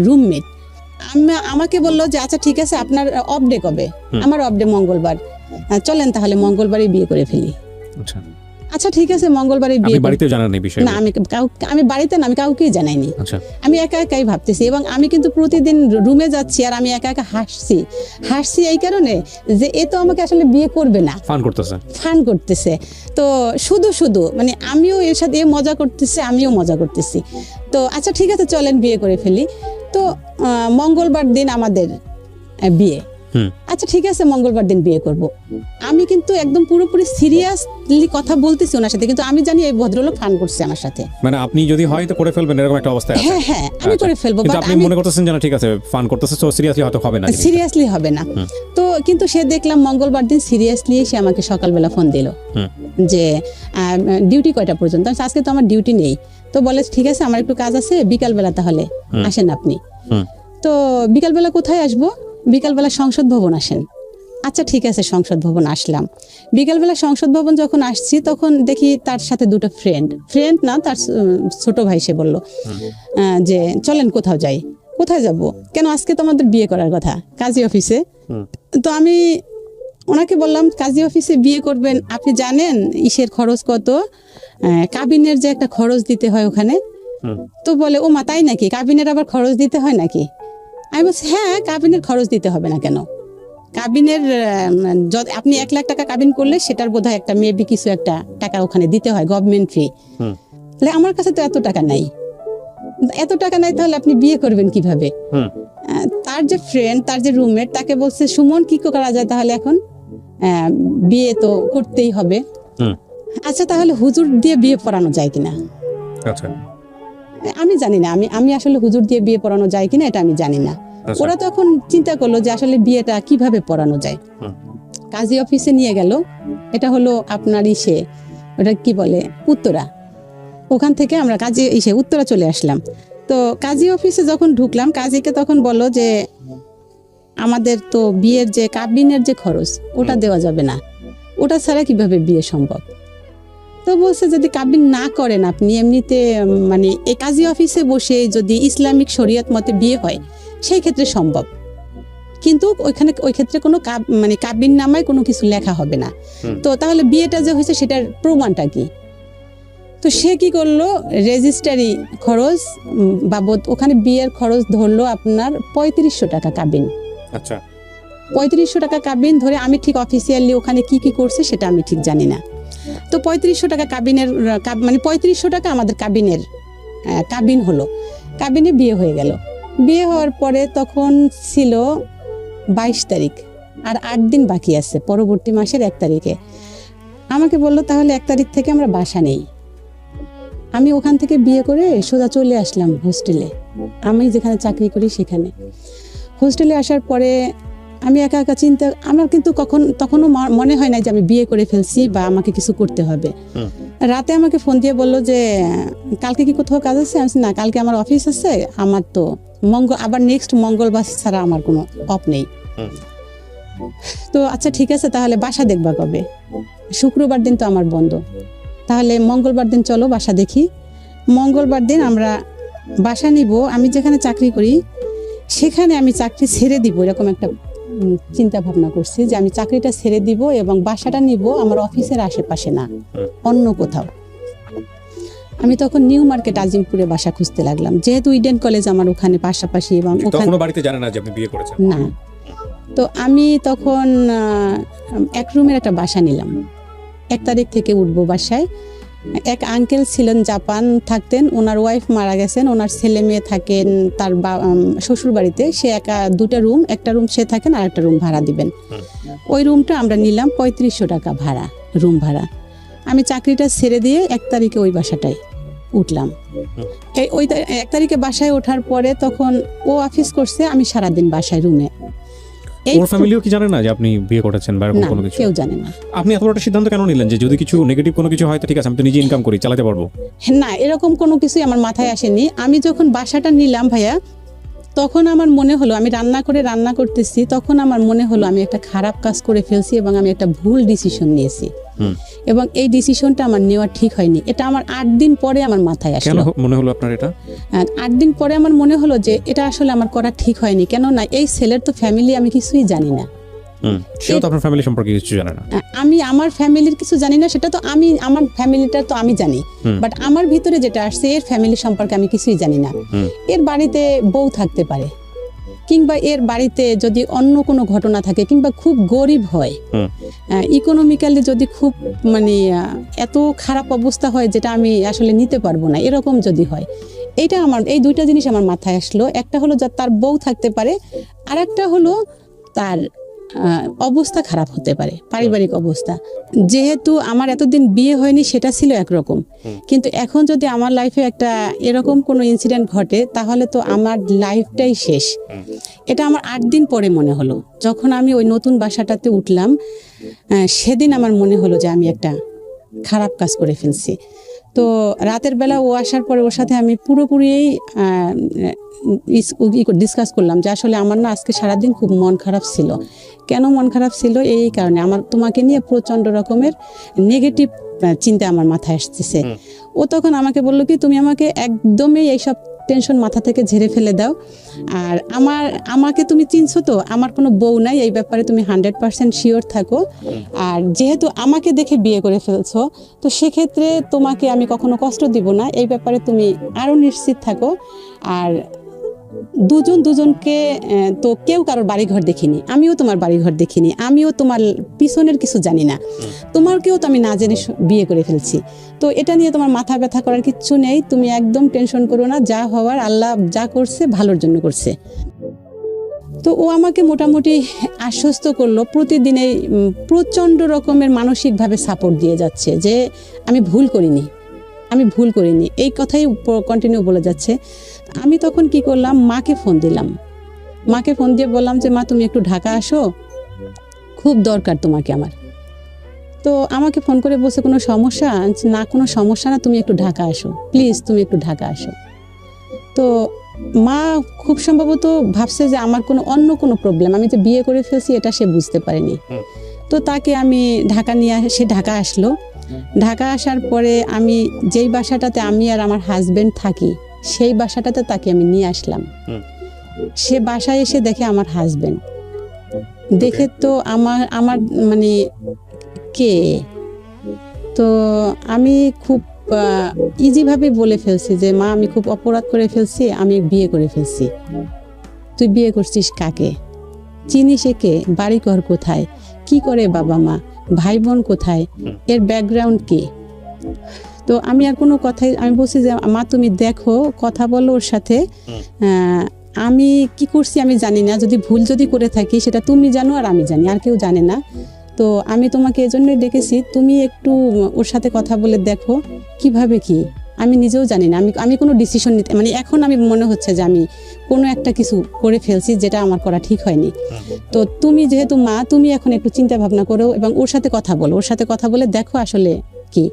রুমমেট। আমাকে বললো যে আচ্ছা ঠিক আছে, আপনার অফ ডে কবে? আমার অফ ডে মঙ্গলবার। চলেন তাহলে মঙ্গলবারই বিয়ে করে ফেলি। আচ্ছা আচ্ছা ঠিক আছে, মঙ্গলবারই বিয়ে। আপনি বাড়িতেও জানান এই বিষয়ে? না, আমি বাড়িতে না, আমি কাউকেই জানাইনি। আচ্ছা আমি একা একাই ভাবতেছি, এবং আমি কিন্তু প্রতিদিন রুমে যাচ্ছি আর আমি একা একা হাসছি এই কারণে যে এ তো আমাকে আসলে বিয়ে করবে না, ফান করতেছে। তো শুধু মানে আমিও এর সাথে মজা করতেছি, আমিও মজা করতেছি। তো আচ্ছা ঠিক আছে, চলেন বিয়ে করে ফেলি। তো মঙ্গলবার দিন আমাদের বিয়ে। আচ্ছা ঠিক আছে, মঙ্গলবার দিন বিয়ে করব। আমি কিন্তু একদম পুরোপুরি সিরিয়াসলি কথা বলতেছি ওনার সাথে, কিন্তু আমি জানি এই ভদ্রলোক ফান করছে আমার সাথে। মানে আপনি যদি হয় তো করে ফেলবেন এরকম একটা অবস্থা আছে? হ্যাঁ আমি করে ফেলবো, কিন্তু আপনি মনে করতেছেন যে না ঠিক আছে ফান করতেছে, তো সিরিয়াসলি হয়তো হবে না। সিরিয়াসলি হবে না। তো কিন্তু সে দেখলাম মঙ্গলবার দিন সিরিয়াসলি সে আমাকে সকালবেলা ফোন দিল যে ডিউটি কয়টা পর্যন্ত? আজকে তো আমার ডিউটি নেই। তো বলে ঠিক আছে, আমার একটু কাজ আছে, বিকালবেলা তাহলে আসেন আপনি। তো বিকালবেলা কোথায় আসবো? বিকালবেলা সংসদ ভবন আসেন। আচ্ছা ঠিক আছে, সংসদ ভবন আসলাম। বিকালবেলা সংসদ ভবন যখন আসছি তখন দেখি তার সাথে 2টা ফ্রেন্ড না, তার ছোট ভাই। সে বলল যে চলেন কোথাও যাই। কোথায় যাব? কেন, আজকে তো আমাদের বিয়ে করার কথা কাজী অফিসে। তো আমি ওনাকে বললাম কাজী অফিসে বিয়ে করবেন, আপনি জানেন ইসের খরচ কত? কাবিনের যে একটা খরচ দিতে হয় ওখানে। তো বলে ও মা তাই নাকি, কাবিনের আবার খরচ দিতে হয় নাকি? আমি বলছি হ্যাঁ, কাবিনের খরচ দিতে হবে না কেন? কাবিনের আপনি 1 লাখ টাকা কাবিন করলে সেটার বোধহয় একটা মেবি কিছু একটা টাকা ওখানে দিতে হয়, গভর্নমেন্ট ফি। তাহলে আমার কাছে তো এত টাকা নাই, তাহলে আপনি বিয়ে করবেন কিভাবে? তার যে ফ্রেন্ড, তার যে রুমমেট, তাকে বলছে সুমন কি করা যায় তাহলে এখন? বিয়ে তো করতেই হবে। আচ্ছা তাহলে হুজুর দিয়ে বিয়ে পড়ানো যায় কিনা? আচ্ছা আমি জানি না, আমি আসলে হুজুর দিয়ে বিয়ে পড়ানো যায় কিনা এটা আমি জানি না। ওরা তখন চিন্তা করলো যে আসলে বিয়েটা কিভাবে পড়ানো যায়। কাজী অফিসে নিয়ে গেল। এটা হলো আপনার ওটা কি বলে, উত্তরা। ওখান থেকে আমরা উত্তরা চলে আসলাম। তো কাজী অফিসে যখন ঢুকলাম, কাজীকে তখন বলল যে আমাদের তো বিয়ের যে কাবিনের যে খরচ ওটা দেওয়া যাবে না, ওটা ছাড়া কিভাবে বিয়ে সম্ভব? তো বলছে যদি কাবিন না করেন আপনি, এমনিতে মানে এই কাজী অফিসে বসে যদি ইসলামিক শরীয়ত মতে বিয়ে হয় সেই ক্ষেত্রে সম্ভব, কিন্তু ওই ক্ষেত্রে কোনো মানে কাবিন নামায় কোনো কিছু লেখা হবে না। তো তাহলে বিয়েটা যে হয়েছে সেটার প্রমাণটা কি? তো সে কি করলো, রেজিস্ট্রারি খরচ বাবদ ওখানে বিয়ের খরচ ধরলো আপনার 3500 টাকা কাবিন। আচ্ছা 3500 টাকা কাবিন ধরে, আমি ঠিক অফিসিয়ালি ওখানে কি করছে সেটা আমি ঠিক জানি না। তো 3500 টাকা কাবিনের, মানে 3500 টাকা আমাদের কাবিন হলো। কাবিনে বিয়ে হয়ে গেল। বিয়ে হওয়ার পরে তখন ছিল 22 তারিখ, আর 8 দিন বাকি আছে পরবর্তী মাসের 1 তারিখে। আমাকে বললো তাহলে 1 তারিখ থেকে আমরা বাসা নেই। আমি ওখান থেকে বিয়ে করে সোজা চলে আসলাম হোস্টেলে, আমি যেখানে চাকরি করি সেখানে। হোস্টেলে আসার পরে আমি একা একা চিন্তা, আমার কিন্তু তখনও মনে হয় না যে আমি বিয়ে করে ফেলছি বা আমাকে কিছু করতে হবে। রাতে আমাকে ফোন দিয়ে বললো যে কালকে কি কোথাও কাজ আছে? আমি বলছি, না, কালকে আমার অফিস আছে, আমার তো আবার নেক্সট মঙ্গলবার ছাড়া আমার কোনো অফ নেই। তো আচ্ছা ঠিক আছে, তাহলে বাসা দেখবা কবে? শুক্রবার দিন তো আমার বন্ধ, তাহলে মঙ্গলবার দিন চলো বাসা দেখি। মঙ্গলবার দিন আমরা বাসা নিব। আমি যেখানে চাকরি করি সেখানে আমি চাকরি ছেড়ে দিব, এরকম একটা চিন্তা ভাবনা করছি যে আমি চাকরিটা ছেড়ে দিব এবং বাসাটা নিব আমার অফিসের আশেপাশে না, অন্য কোথাও। আমি তখন নিউ মার্কেট আজিমপুরে বাসা খুঁজতে লাগলাম, যেহেতু ইডেন কলেজ আমার ওখানে পাশাপাশি এবং ওখানে বাড়িতে জানে না যে আপনি বিয়ে করেছেন? না। তো আমি তখন এক রুমের একটা বাসা নিলাম। 1 তারিখ থেকে উঠবো বাসায়। এক আঙ্কেল ছিলেন, জাপান থাকতেন, ওনার ওয়াইফ মারা গেছেন, ওনার ছেলে মেয়ে থাকেন তার শ্বশুর বাড়িতে। সে একা 2টা রুম, একটা রুম সে থাকেন আর একটা রুম ভাড়া দিবেন। ওই রুমটা আমরা নিলাম 3500 টাকা ভাড়া, রুম ভাড়া। আমি চাকরিটা ছেড়ে দিয়ে 1 তারিখে ওই বাসাটায় উঠলাম। ওই 1 তারিখে বাসায় ওঠার পরে তখন ও অফিস করছে, আমি সারাদিন বাসায় রুমে। ওর ফ্যামিলিও কি জানে না যে আপনি বিয়ে করেছেন বা এরকম কোনো কিছু? কেউ জানে না। আপনি এত বড় একটা সিদ্ধান্ত কেন নিলেন যে যদি কিছু নেগেটিভ কোনো কিছু হয় তো ঠিক আছে, আমি তো নিজে ইনকাম করি, চালাতে পারবো? না, এরকম কোনো কিছুই আমার মাথায় আসেনি। আমি যখন বাসাটা নিলাম ভাইয়া, তখন আমার মনে হলো, আমি রান্না করতেছি, তখন আমার মনে হলো আমি একটা খারাপ কাজ করে ফেলছি এবং আমি একটা ভুল ডিসিশন নিয়েছি এবং এই ডিসিশনটা আমার নেওয়া ঠিক হয়নি। এটা আমার 8 দিন পরে আমার মাথায় আসলো। কেন মনে হলো আপনার এটা? 8 দিন পরে আমার মনে হলো যে এটা আসলে আমার করা ঠিক হয়নি। কেন না, এই ছেলের তো ফ্যামিলি আমি কিছুই জানি না। সেও তো আপনার ফ্যামিলি সম্পর্কে কিছু জানে না। আমি আমার ফ্যামিলির কিছু জানি না, সেটা তো আমি, আমার ফ্যামিলিটা তো আমি জানি, বাট আমার ভিতরে যেটা আসছে এর ফ্যামিলি সম্পর্কে আমি কিছুই জানি না। এর বাড়িতে বউ থাকতে পারে, কিংবা এর বাড়িতে যদি অন্য কোনো ঘটনা থাকে, কিংবা খুব গরিব হয়, ইকোনমিক্যালি যদি খুব মানে এত খারাপ অবস্থা হয় যেটা আমি আসলে নিতে পারবো না, এরকম যদি হয়, এইটা আমার, এই 2টা জিনিস আমার মাথায় আসলো। একটা হলো যে তার বউ থাকতে পারে, আর একটা হলো তার অবস্থা খারাপ হতে পারে, পারিবারিক অবস্থা। যেহেতু আমার এতদিন বিয়ে হয়নি সেটা ছিল একরকম, কিন্তু এখন যদি আমার লাইফে একটা এরকম কোনো ইনসিডেন্ট ঘটে তাহলে তো আমার লাইফটাই শেষ। এটা আমার 8 দিন পরে মনে হলো, যখন আমি ওই নতুন বাসাটাতে উঠলাম, সেদিন আমার মনে হলো যে আমি একটা খারাপ কাজ করে ফেলছি। তো রাতের বেলা ও আসার পরে ওর সাথে আমি পুরোপুরি ডিসকাস করলাম যে আসলে আমার না আজকে সারাদিন খুব মন খারাপ ছিল। কেন মন খারাপ ছিল? এই কারণে, আমার তোমাকে নিয়ে প্রচণ্ড রকমের নেগেটিভ চিন্তা আমার মাথায় আসতেছে। ও তখন আমাকে বললো কি, তুমি আমাকে একদমই এইসব টেনশন মাথা থেকে ঝেড়ে ফেলে দাও, আর আমাকে তুমি চিনছো তো, আমার কোনো বউ নাই, এই ব্যাপারে তুমি 100% শিওর থাকো, আর যেহেতু আমাকে দেখে বিয়ে করে ফেলছো তো সেক্ষেত্রে তোমাকে আমি কখনো কষ্ট দিব না, এই ব্যাপারে তুমি আরও নিশ্চিত থাকো। আর দুজনকে তো কেউ কারোর বাড়িঘর দেখিনি, আমিও তোমার বাড়িঘর দেখিনি, আমিও তোমার পিছনের কিছু জানি না, তোমারকেও তো আমি না জেনে বিয়ে করে ফেলছি। তো এটা নিয়ে তোমার মাথা ব্যথা করার কিচ্ছু নেই, তুমি একদম টেনশন করো না, যা হওয়ার আল্লাহ যা করছে ভালোর জন্য করছে। তো ও আমাকে মোটামুটি আশ্বস্ত করলো, প্রতিদিনই প্রচণ্ড রকমের মানসিকভাবে সাপোর্ট দিয়ে যাচ্ছে যে আমি ভুল করিনি, এই কথাই কন্টিনিউ বলে যাচ্ছে। আমি তখন কি করলাম, মাকে ফোন দিয়ে বললাম যে মা, তুমি একটু ঢাকা আসো, খুব দরকার তোমাকে আমার। তো আমাকে ফোন করে বলছে কোনো সমস্যা না? কোনো সমস্যা না, তুমি একটু ঢাকা আসো, প্লিজ তুমি একটু ঢাকা আসো। তো মা খুব সম্ভবত ভাবছে যে আমার অন্য কোনো প্রবলেম, আমি যে বিয়ে করে ফেলছি এটা সে বুঝতে পারেনি। তো তাকে আমি সে ঢাকা আসলো। ঢাকা আসার পরে আমি যেই বাসাটাতে আমি আর আমার হাজবেন্ড থাকি সেই বাসাটাতে তাকে আমি নিয়ে আসলাম। সে বাসায় এসে দেখে আমার হাজবেন্ড, দেখে তো আমার মানে কে, তো আমি খুব ইজিভাবে বলে ফেলছি যে মা, আমি খুব অপরাধ করে ফেলছি, আমি বিয়ে করে ফেলছি। তুই বিয়ে করছিস কাকে? চিনিস একে? বাড়িঘর কোথায়? কি করে বাবা মা? ভাই বোন কোথায়? এর ব্যাকগ্রাউন্ড কি? তো আমি আর কোনো কথাই, আমি বলছি যে মা তুমি দেখো, কথা বলো ওর সাথে, আমি কি করছি আমি জানি না, ভুল করে থাকি সেটা তুমি জানো আর আমি জানি, আর কেউ জানে না। তো আমি তোমাকে এজন্যই ডেকেছি, তুমি একটু ওর সাথে কথা বলে দেখো কিভাবে কি আমি নিজেও জানি না, আমি কোনো ডিসিশন নিতে, মানে এখন আমি মনে হচ্ছে যে আমি কোনো একটা কিছু করে ফেলছি যেটা আমার করা ঠিক হয়নি। তো তুমি যেহেতু মা, তুমি এখন একটু চিন্তা ভাবনা করো এবং ওর সাথে কথা বলো, ওর সাথে কথা বলে দেখো আসলে কি।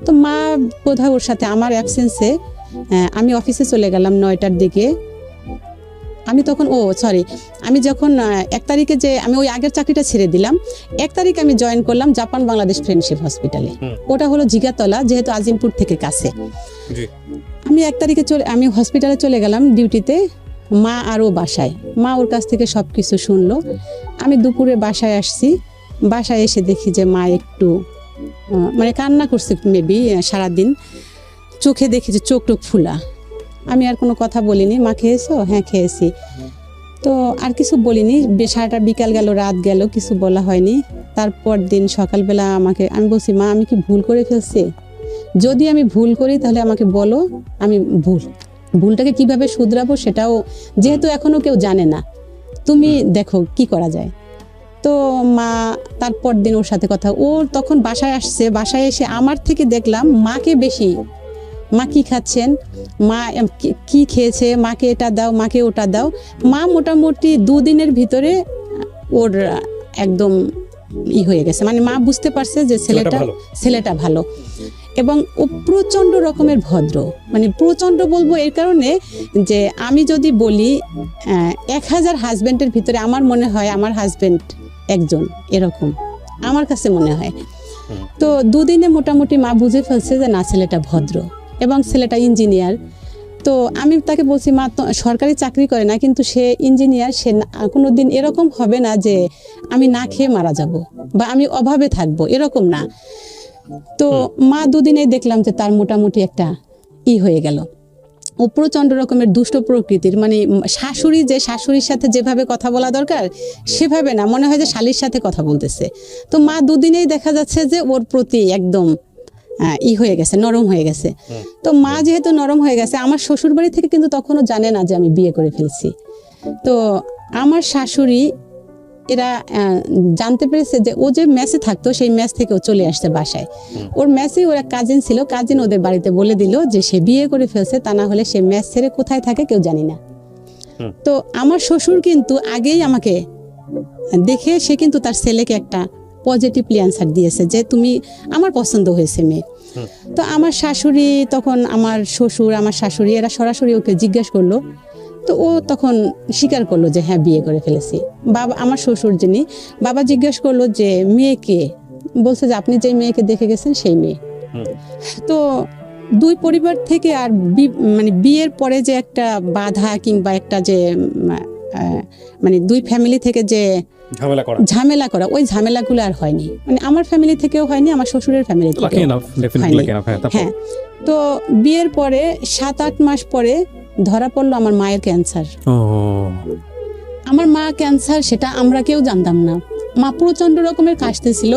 তো মা বোধহয় ওর সাথে আমার অ্যাবসেন্সে আমি অফিসে চলে গেলাম 9টার দিকে। আমি তখন আমি যখন 1 তারিখে যে আমি ওই আগের চাকরিটা ছেড়ে দিলাম, 1 তারিখে আমি জয়েন করলাম জাপান বাংলাদেশ ফ্রেন্ডশিপ হসপিটালে। ওটা হলো জিগাতলা, যেহেতু আজিমপুর থেকে কাছে। আমি 1 তারিখে আমি হসপিটালে চলে গেলাম ডিউটিতে, মা আরও বাসায়। মা ওর কাছ থেকে সব কিছু শুনলো। আমি দুপুরে বাসায় আসছি, বাসায় এসে দেখি যে মা একটু মানে কান্না করছে মেবি সারাদিন, চোখে দেখি যে চোখ টোক ফুলা। আমি আর কোনো কথা বলিনি। মা খেয়েছো? হ্যাঁ খেয়েছি। তো আর কিছু বলিনি। সারাটা বিকাল গেল, রাত গেল, কিছু বলা হয়নি। তারপর দিন সকালবেলা আমি বলছি, মা আমি কি ভুল করে ফেলছি? যদি আমি ভুল করি তাহলে আমাকে বলো, আমি ভুলটাকে কিভাবে শুধরাবো সেটাও যেহেতু এখনো কেউ জানে না, তুমি দেখো কি করা যায়। তো মা তারপর দিন ওর সাথে কথা, ও তখন বাসায় আসছে। বাসায় এসে আমার থেকে দেখলাম মাকে বেশি, মা কি খাচ্ছেন, মা কি খেয়েছে, মাকে এটা দাও, মাকে ওটা দাও। মা মোটামুটি 2 দিনের ভিতরে ওর একদম হয়ে গেছে, মানে মা বুঝতে পারছে যে ছেলেটা ভালো। এবং ও প্রচণ্ড রকমের ভদ্র, মানে প্রচণ্ড বলবো এর কারণে যে আমি যদি বলি 1000 হাজব্যান্ডের ভিতরে আমার মনে হয় আমার হাজব্যান্ড একজন, এরকম আমার কাছে মনে হয়। তো 2 দিনে মোটামুটি মা বুঝে ফেলছে যে না, ছেলেটা ভদ্র এবং ছেলেটা ইঞ্জিনিয়ার। তো আমি তাকে বলছি, মা তো সরকারি চাকরি করে না, কিন্তু সে ইঞ্জিনিয়ার, সে কোনো দিন এরকম হবে না যে আমি না খেয়ে মারা যাব বা আমি অভাবে থাকবো, এরকম না। তো মা 2 দিনে দেখলাম যে তার মোটামুটি একটা হয়ে গেল। ও প্রচণ্ড রকমের দুষ্ট প্রকৃতির, মানে শাশুড়ির সাথে যেভাবে কথা বলা দরকার সেভাবে না, মনে হয় যে শালির সাথে কথা বলতেছে। তো মা 2 দিনেই দেখা যাচ্ছে যে ওর প্রতি একদম হয়ে গেছে, নরম হয়ে গেছে। তো মা যেহেতু নরম হয়ে গেছে, আমার শ্বশুর বাড়ি থেকে কিন্তু তখনও জানে না যে আমি বিয়ে করে ফেলছি। তো আমার শাশুড়ি এরা জানতে পেরেছে যে ও যে মেসে থাকতো সেই মেস থেকে ও চলে আসছে বাসায়। ওর মেসে ওর এক কাজিন ছিল, কাজিন ওদের বাড়িতে বলে দিল যে সে বিয়ে করে ফেলছে, তা না হলে সে মেস ছেড়ে কোথায় থাকে কেউ জানি না। তো আমার শ্বশুর কিন্তু আগেই আমাকে দেখে সে কিন্তু তার ছেলেকে একটা পজিটিভলি অ্যান্সার দিয়েছে যে তুমি আমার পছন্দ হয়েছে মেয়ে। তো আমার শাশুড়ি তখন, আমার শ্বশুর আমার শাশুড়ি এরা সরাসরি ওকে জিজ্ঞেস করলো। তো ও তখন স্বীকার করলো যে হ্যাঁ বিয়ে করে ফেলেছি। বাবা, আমার শ্বশুর যিনি, বাবা জিজ্ঞেস করলো যে মেয়েকে, বলছে যে আপনি যে মেয়েকে দেখে গেছেন সেই মেয়ে। তো 2 পরিবার থেকে আর মানে বিয়ের পরে যে একটা বাধা কিংবা একটা যে মানে 2 ফ্যামিলি থেকে যে ঝামেলা করা, ওই ঝামেলাগুলো আর হয়নি। মানে আমার ফ্যামিলি থেকেও হয়নি, আমার শ্বশুরের ফ্যামিলি থেকেও হয়নি। হ্যাঁ। তো বিয়ের পরে 7-8 মাস পরে ধরা পড়লো আমার মায়ের ক্যান্সার। আমার মা ক্যান্সার, সেটা আমরা কেউ জানতাম না। মা প্রচন্ড রকমের কাশতেছিল।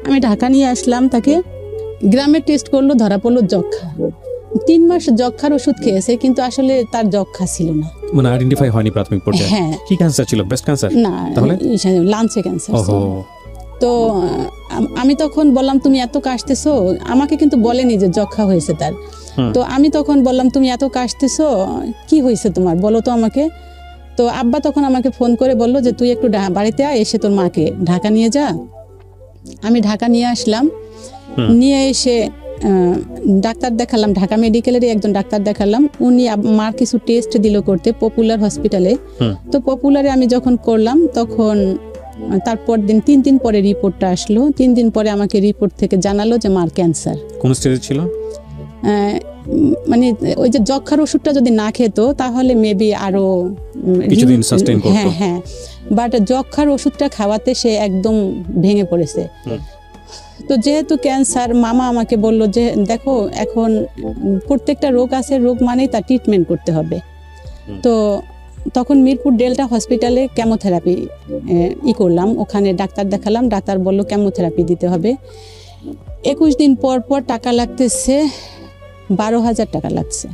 আমি ঢাকা নিয়ে আসলাম তাকে, গ্রামে টেস্ট করলো, ধরা পড়লো যক্ষা। 3 মাস যক্ষার ওষুধ খেয়েছে, কিন্তু আসলে তার যক্ষা ছিল না, মানে আইডেন্টিফাই হয়নি প্রাথমিক পর্যায়ে। হ্যাঁ। কি ক্যান্সার ছিল? Breast cancer? না, তাহলে লাঞ্চে ক্যান্সার। তো আমি তখন বললাম তুমি এত কাশতেছো, আমাকে কিন্তু বলেনি যে যক্ষা হয়েছে তার। তো আমি তখন বললাম তুমি এত কাশতেছো, কি হয়েছে তোমার, বলো তো আমাকে। তো আব্বা তখন আমাকে ফোন করে বললো যে তুই একটু বাড়িতে আয়, এসে তোর মাকে ঢাকা নিয়ে যা। আমি ঢাকা নিয়ে আসলাম, নিয়ে এসে ডাক্তার দেখালাম, ঢাকা মেডিকেলেরই একজন ডাক্তার দেখালাম। উনি মার কিছু টেস্ট দিল করতে পপুলার হসপিটালে। তো পপুলারে আমি যখন করলাম তখন তারপর দিন 3 দিন পরে রিপোর্টটা আসলো। 3 দিন পরে আমাকে রিপোর্ট থেকে জানালো যে মার ক্যান্সার। কোন স্টেজে ছিল? মানে ওই যে যক্ষার ওষুধটা যদি না খেতো তাহলে মেবি আরো কিছুদিন সাস্টেইন করতো। হ্যাঁ হ্যাঁ, বাট যক্ষার ওষুধটা খাওয়াতে সে একদম ভেঙে পড়েছে। তো যেহেতু ক্যান্সার, মামা আমাকে বলল যে দেখো এখন প্রত্যেকটা রোগ আছে, রোগ মানেই তার ট্রিটমেন্ট করতে হবে। তো তখন মিরপুর ডেল্টা হসপিটালে কেমোথেরাপি করলাম, ওখানে ডাক্তার দেখালাম। ডাক্তার বলল কেমোথেরাপি দিতে হবে। 21 দিন পর পর টাকা লাগতেছে, 12,000 টাকা লাগছে।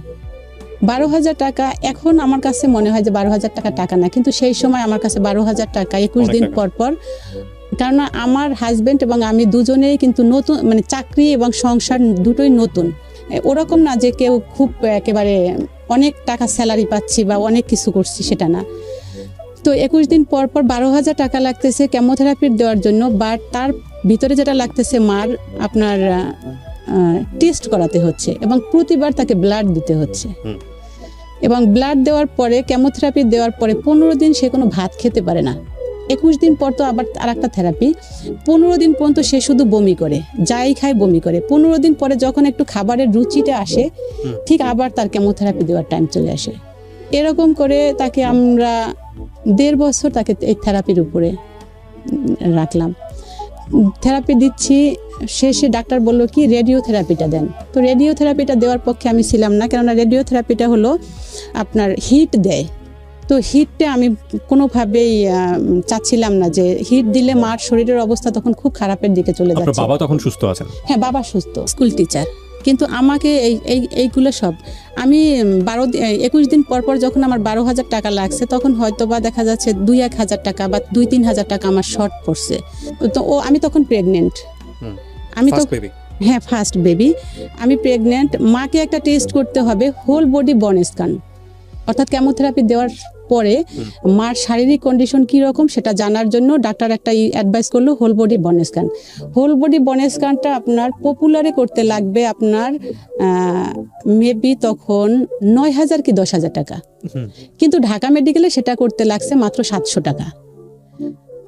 12,000 টাকা এখন আমার কাছে মনে হয় যে 12,000 টাকা টাকা না, কিন্তু সেই সময় আমার কাছে 12,000 টাকা 21 দিন পর পর। কারণ আমার হাজবেন্ড এবং আমি দুজনেই কিন্তু নতুন, মানে চাকরি এবং সংসার দুটোই নতুন। ওরকম না যে কেউ খুব একেবারে অনেক টাকা স্যালারি পাচ্ছি বা অনেক কিছু করছি, সেটা না। তো 21 দিন পর পর 12,000 টাকা লাগতেছে কেমোথেরাপি দেওয়ার জন্য, বাট তার ভিতরে যেটা লাগতেছে মার আপনার টেস্ট করাতে হচ্ছে এবং প্রতিবার তাকে ব্লাড দিতে হচ্ছে। এবং ব্লাড দেওয়ার পরে কেমোথেরাপি দেওয়ার পরে 15 দিন সে কোনো ভাত খেতে পারে না। 21 দিন পর তো আবার আর একটা থেরাপি, 15 দিন পর্যন্ত সে শুধু বমি করে, যাই খায় বমি করে। 15 দিন পরে যখন একটু খাবারের রুচিটা আসে, ঠিক আবার তার কেমোথেরাপি দেওয়ার টাইম চলে আসে। এরকম করে তাকে আমরা 1.5 বছর তাকে এই থেরাপির উপরে রাখলাম। থেরাপি দিচ্ছি, শেষে ডাক্তার বললো কি রেডিওথেরাপিটা দেন। তো রেডিওথেরাপিটা দেওয়ার পক্ষে আমি ছিলাম না, কেননা রেডিওথেরাপিটা হলো আপনার হিট দেয়। তো হিটটা আমি কোনোভাবেই চাচ্ছিলাম না, যে হিট দিলে মার শরীরের অবস্থা তখন খুব খারাপের দিকে চলে আপনার যাচ্ছে। বাবা তখন সুস্থ আছেন? হ্যাঁ, বাবা সুস্থ, স্কুল টিচার। কিন্তু আমাকে এইগুলো সব আমি 21 দিন পর পর যখন আমার 12,000 টাকা লাগছে, তখন হয়তো বা দেখা যাচ্ছে 2-1,000 টাকা বা 2-3,000 টাকা আমার শর্ট পড়ছে। তো আমি তখন প্রেগনেন্ট, আমি তো হ্যাঁ ফার্স্ট বেবি, আমি প্রেগনেন্ট। মাকে একটা টেস্ট করতে হবে হোল বডি বন স্ক্যান, অর্থাৎ কেমোথেরাপি দেওয়ার পরে মার শারীরিক কন্ডিশন কী রকম সেটা জানার জন্য ডাক্তার একটা অ্যাডভাইস করলো হোল বডি বন স্ক্যান। হোল বডি বন স্ক্যানটা আপনার পপুলারে করতে লাগবে আপনার মেবি তখন 9,000 কি 10,000 টাকা, কিন্তু ঢাকা মেডিকেলে সেটা করতে লাগছে মাত্র 700 টাকা।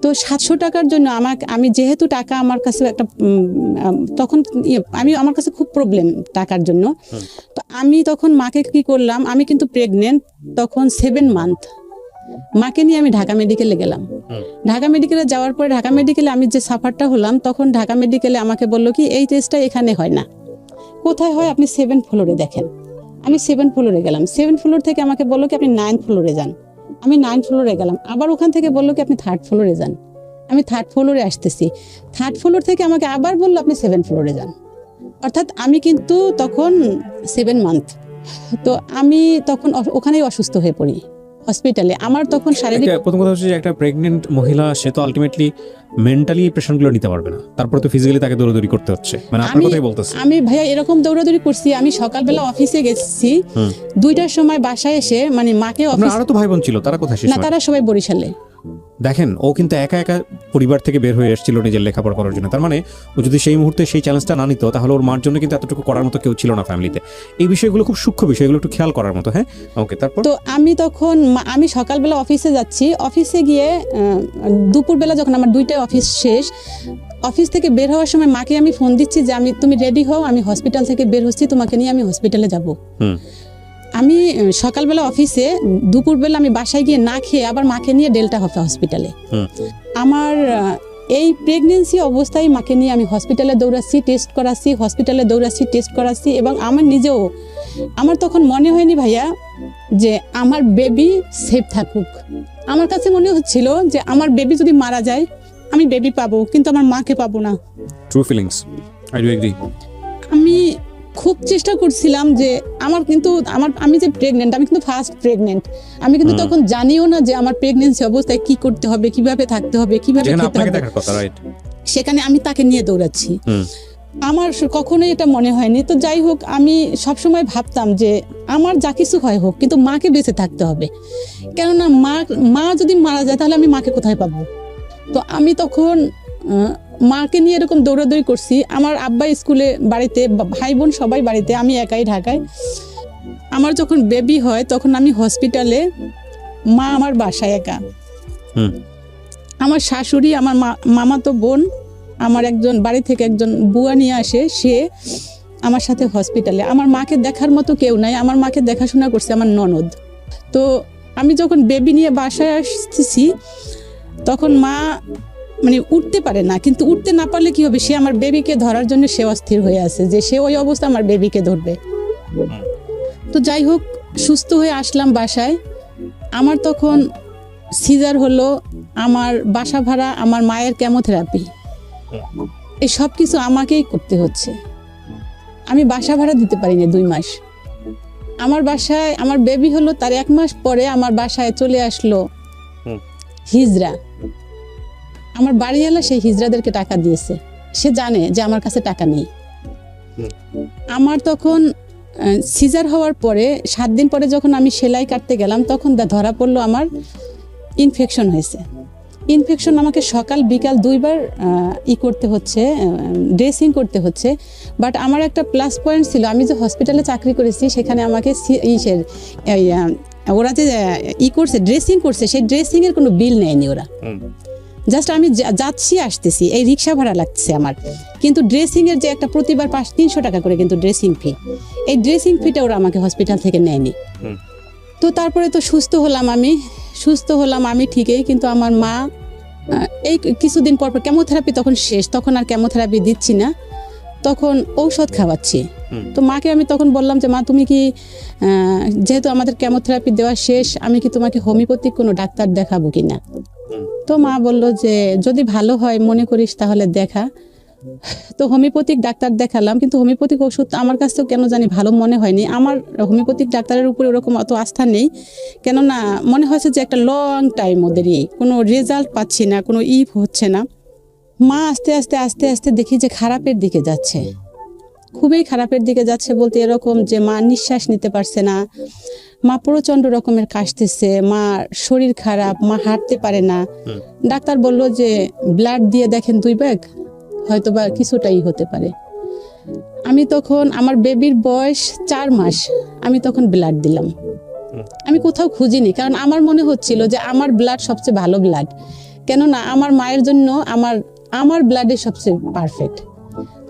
তো 700 টাকার জন্য আমি যেহেতু টাকা আমার কাছে একটা তখন আমার কাছে খুব প্রবলেম টাকার জন্য। তো আমি তখন মাকে কি করলাম, আমি কিন্তু প্রেগনেন্ট তখন 7 মান্থ, মাকে নিয়ে আমি ঢাকা মেডিকেলে গেলাম। ঢাকা মেডিকেলে যাওয়ার পরে ঢাকা মেডিকেলে আমি যে সাফারটা হলাম, তখন ঢাকা মেডিকেলে আমাকে বললো কি এই টেস্টটা এখানে হয় না, কোথায় হয় আপনি 7 ফ্লোরে দেখেন। আমি 7 ফ্লোরে গেলাম, 7 ফ্লোর থেকে আমাকে বললো কি আপনি 9 ফ্লোরে যান। আমি 9 ফ্লোরে গেলাম, আবার ওখান থেকে বললো কি আপনি 3rd ফ্লোরে যান। আমি 3rd ফ্লোরে আসতেছি, 3rd ফ্লোর থেকে আমাকে আবার বললো আপনি 7 ফ্লোরে যান। অর্থাৎ আমি কিন্তু তখন 7 মান্থ। তো আমি তখন ওখানেই অসুস্থ হয়ে পড়ি হসপিটালে। আমার তখন শারীরিক প্রথম কথা হচ্ছে যে একটা প্রেগনেন্ট মহিলা সে তো আলটিমেটলি মেন্টালি প্রেশারগুলো নিতে পারবে না, তারপর তো ফিজিক্যালি তাকে দৌড়াদৌড়ি করতে হচ্ছে, মানে আপনার কথাই বলতেছে। আমি ভাইয়া এরকম দৌড়াদৌড়ি করছি, আমি সকালবেলা অফিসে গেছি, 2টার সময় বাসায় এসে মানে মাকে আপনার আরো তো ভাই বোন ছিল, তারা কোথায়? না, তারা সবাই বরিশালে। দেখেন, ও কিন্তু একা একা পরিবার থেকে বের হয়ে এসেছিল নিজের লেখাপড়া করার জন্য। তার মানে ও যদি সেই মুহূর্তে সেই চ্যালেঞ্জটা না নিত, তাহলে ওর মার জন্য কিন্তু এতটুকু করার মতো কেউ ছিল না ফ্যামিলিতে। এই বিষয়গুলো খুব সূক্ষ্ম বিষয়, এগুলো একটু খেয়াল করার মতো। হ্যাঁ, ওকে। তারপর তো আমি সকালবেলা অফিসে যাচ্ছি, অফিসে গিয়ে দুপুরবেলা যখন আমার 2টায় অফিস শেষ, অফিস থেকে বের হওয়ার সময় মাকে আমি ফোন দিচ্ছি যে তুমি রেডি হও, আমি হসপিটাল থেকে বের হচ্ছি, তোমাকে নিয়ে আমি হসপিটালে যাব। আমি সকালবেলা অফিসে, দুপুরবেলা আমি বাসায় গিয়ে না খেয়ে আবার মাকে নিয়ে ডেল্টা হসপিটালে। আমার এই প্রেগনেন্সি অবস্থায় মাকে নিয়ে আমি হসপিটালে দৌড়াচ্ছি, টেস্ট করাচ্ছি, হসপিটালে দৌড়াচ্ছি, টেস্ট করাচ্ছি। এবং আমার নিজেও, আমার তখন মনে হয়নি ভাইয়া যে আমার বেবি সেফ থাকুক। আমার কাছে মনে হচ্ছিল যে আমার বেবি যদি মারা যায়, আমি বেবি পাবো কিন্তু আমার মাকে পাবো না। True feelings, I do agri. আমি খুব চেষ্টা করছিলাম যে আমি যে প্রেগনেন্ট, আমি কিন্তু ফার্স্ট প্রেগনেন্ট। আমি কিন্তু তখন জানিও না যে আমার প্রেগনেন্সি অবস্থায় কি করতে হবে, কিভাবে থাকতে হবে, কিভাবে খেতে হবে। সেখানে আমি তাকে নিয়ে দৌড়াচ্ছি। আমার কখনোই এটা মনে হয়নি। তো যাই হোক, আমি সবসময় ভাবতাম যে আমার যা কিছু হয় হোক, কিন্তু মাকে বেঁচে থাকতে হবে, কেননা মা যদি মারা যায় তাহলে আমি মাকে কোথায় পাবো। তো আমি তখন মাকে নিয়ে এরকম দৌড়াদৌড়ি করছি। আমার আব্বা স্কুলে, বাড়িতে ভাই বোন সবাই বাড়িতে, আমি একাই ঢাকায়। আমার যখন বেবি হয় তখন আমি হসপিটালে, মা আমার বাসায় একা। আমার শাশুড়ি, আমার মামাতো বোন, আমার বাড়ি থেকে একজন বুয়া নিয়ে আসে, সে আমার সাথে হসপিটালে। আমার মাকে দেখার মতো কেউ নাই, আমার মাকে দেখাশোনা করছে আমার ননদ। তো আমি যখন বেবি নিয়ে বাসায় আসতেছি, তখন মা মানে উঠতে পারে না, কিন্তু উঠতে না পারলে কি হবে, সে আমার বেবিকে ধরার জন্য সে অস্থির হয়ে আছে যে সে ওই অবস্থা আমার বেবিকে ধরবে। তো যাই হোক, সুস্থ হয়ে আসলাম বাসায়। আমার তখন সিজার হলো, আমার বাসা ভাড়া, আমার মায়ের কেমোথেরাপি, এই সব কিছু আমাকেই করতে হচ্ছে। আমি বাসা ভাড়া দিতে পারি না 2 মাস। আমার বাসায় আমার বেবি হলো, তার 1 মাস পরে আমার বাসায় চলে আসলো হিজড়া। আমার বাড়িওয়ালা সেই হিজড়াদেরকে টাকা দিয়েছে, সে জানে যে আমার কাছে টাকা নেই। আমার তখন সিজার হওয়ার পরে 7 দিন পরে যখন আমি সেলাই কাটতে গেলাম তখন ধরা পড়লো আমার ইনফেকশন হয়েছে। ইনফেকশন আমাকে সকাল বিকাল 2 বার করতে হচ্ছে, ড্রেসিং করতে হচ্ছে। বাট আমার একটা প্লাস পয়েন্ট ছিল, আমি যে হসপিটালে চাকরি করেছি সেখানে আমাকে ওরা যে করছে ড্রেসিং করছে, সেই ড্রেসিংয়ের কোনো বিল নেয়নি ওরা। জাস্ট আমি যাচ্ছি আসতেছি, এই রিক্সা ভাড়া লাগছে আমার, কিন্তু ড্রেসিংয়ের যে একটা প্রতিবার 300 টাকা করে কিন্তু ড্রেসিং ফি, এই ড্রেসিং ফিটা ওরা আমাকে হসপিটাল থেকে নেয়নি। তো তারপরে তো সুস্থ হলাম আমি ঠিকই, কিন্তু আমার মা এই কিছুদিন পর কেমোথেরাপি তখন শেষ, তখন আর কেমোথেরাপি দিচ্ছি না, তখন ঔষধ খাওয়াচ্ছি। তো মাকে আমি তখন বললাম যে মা তুমি কি যেহেতু আমাদের কেমোথেরাপি দেওয়া শেষ, আমি কি তোমাকে হোমিওপ্যাথিক কোনো ডাক্তার দেখাবো কিনা। তো মা বলল যে যদি ভালো হয় মনে করিস তাহলে দেখা। তো হোমিওপ্যাথিক ডাক্তার দেখালাম, কিন্তু হোমিওপ্যাথিক ওষুধ আমার কাছেও কেন জানি ভালো মনে হয়নি। আমার হোমিওপ্যাথিক ডাক্তারের উপরে ওরকম অত আস্থা নেই, কেননা মনে হয়েছে যে একটা লং টাইম ওদেরই কোনো রেজাল্ট পাচ্ছি না, কোনো হচ্ছে না। মা আস্তে আস্তে দেখি যে খারাপের দিকে যাচ্ছে, খুবই খারাপের দিকে যাচ্ছে বলতে এরকম যে মা নিঃশ্বাস নিতে পারছে না, মা প্রচণ্ড রকমের কাশতেছে, মা শরীর খারাপ, মা হাঁটতে পারে না। ডাক্তার বলল যে ব্লাড দিয়ে দেখেন 2 ব্যাগ, হয়তো বা কিছুটাই হতে পারে। আমি তখন আমার বেবির বয়স 4 মাস, আমি তখন ব্লাড দিলাম। আমি কোথাও খুঁজিনি, কারণ আমার মনে হচ্ছিল যে আমার ব্লাড সবচেয়ে ভালো ব্লাড, কেননা আমার মায়ের জন্য আমার ব্লাডে সবচেয়ে পারফেক্ট।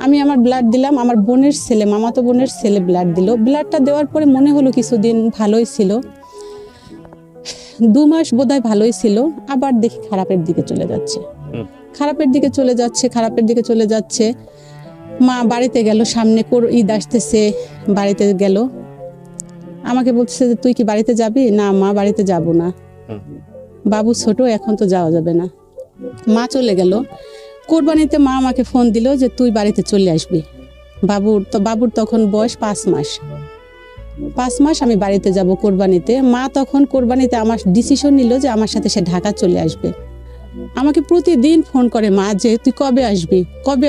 আমি আমার ব্লাড দিলাম, আমার বোনের ছেলে, মামাতো বোনের ছেলে ব্লাড দিল। ব্লাডটা দেওয়ার পরে মনে হলো কিছুদিন ভালোই ছিল, 2 মাস বোধহয় ভালোই ছিল, আবার দেখি খারাপের দিকে চলে যাচ্ছে। মা বাড়িতে গেল, সামনে ঈদ আসতেছে, বাড়িতে গেল, আমাকে বলতেছে যে তুই কি বাড়িতে যাবি? না মা, বাড়িতে যাব না, বাবু ছোট, এখন তো যাওয়া যাবে না। মা চলে গেল। কোরবানিতে মা আমাকে ফোন দিল যে তুই বাড়িতে চলে আসবি, বাবুর তখন বয়স 5 মাস, আমি বাড়িতে যাব কোরবানিতে। মা তখন কোরবানিতে আমার ডিসিশন নিল যে আমার সাথে সে ঢাকা চলে আসবে। আমাকে প্রতিদিন ফোন করে মা যে তুই কবে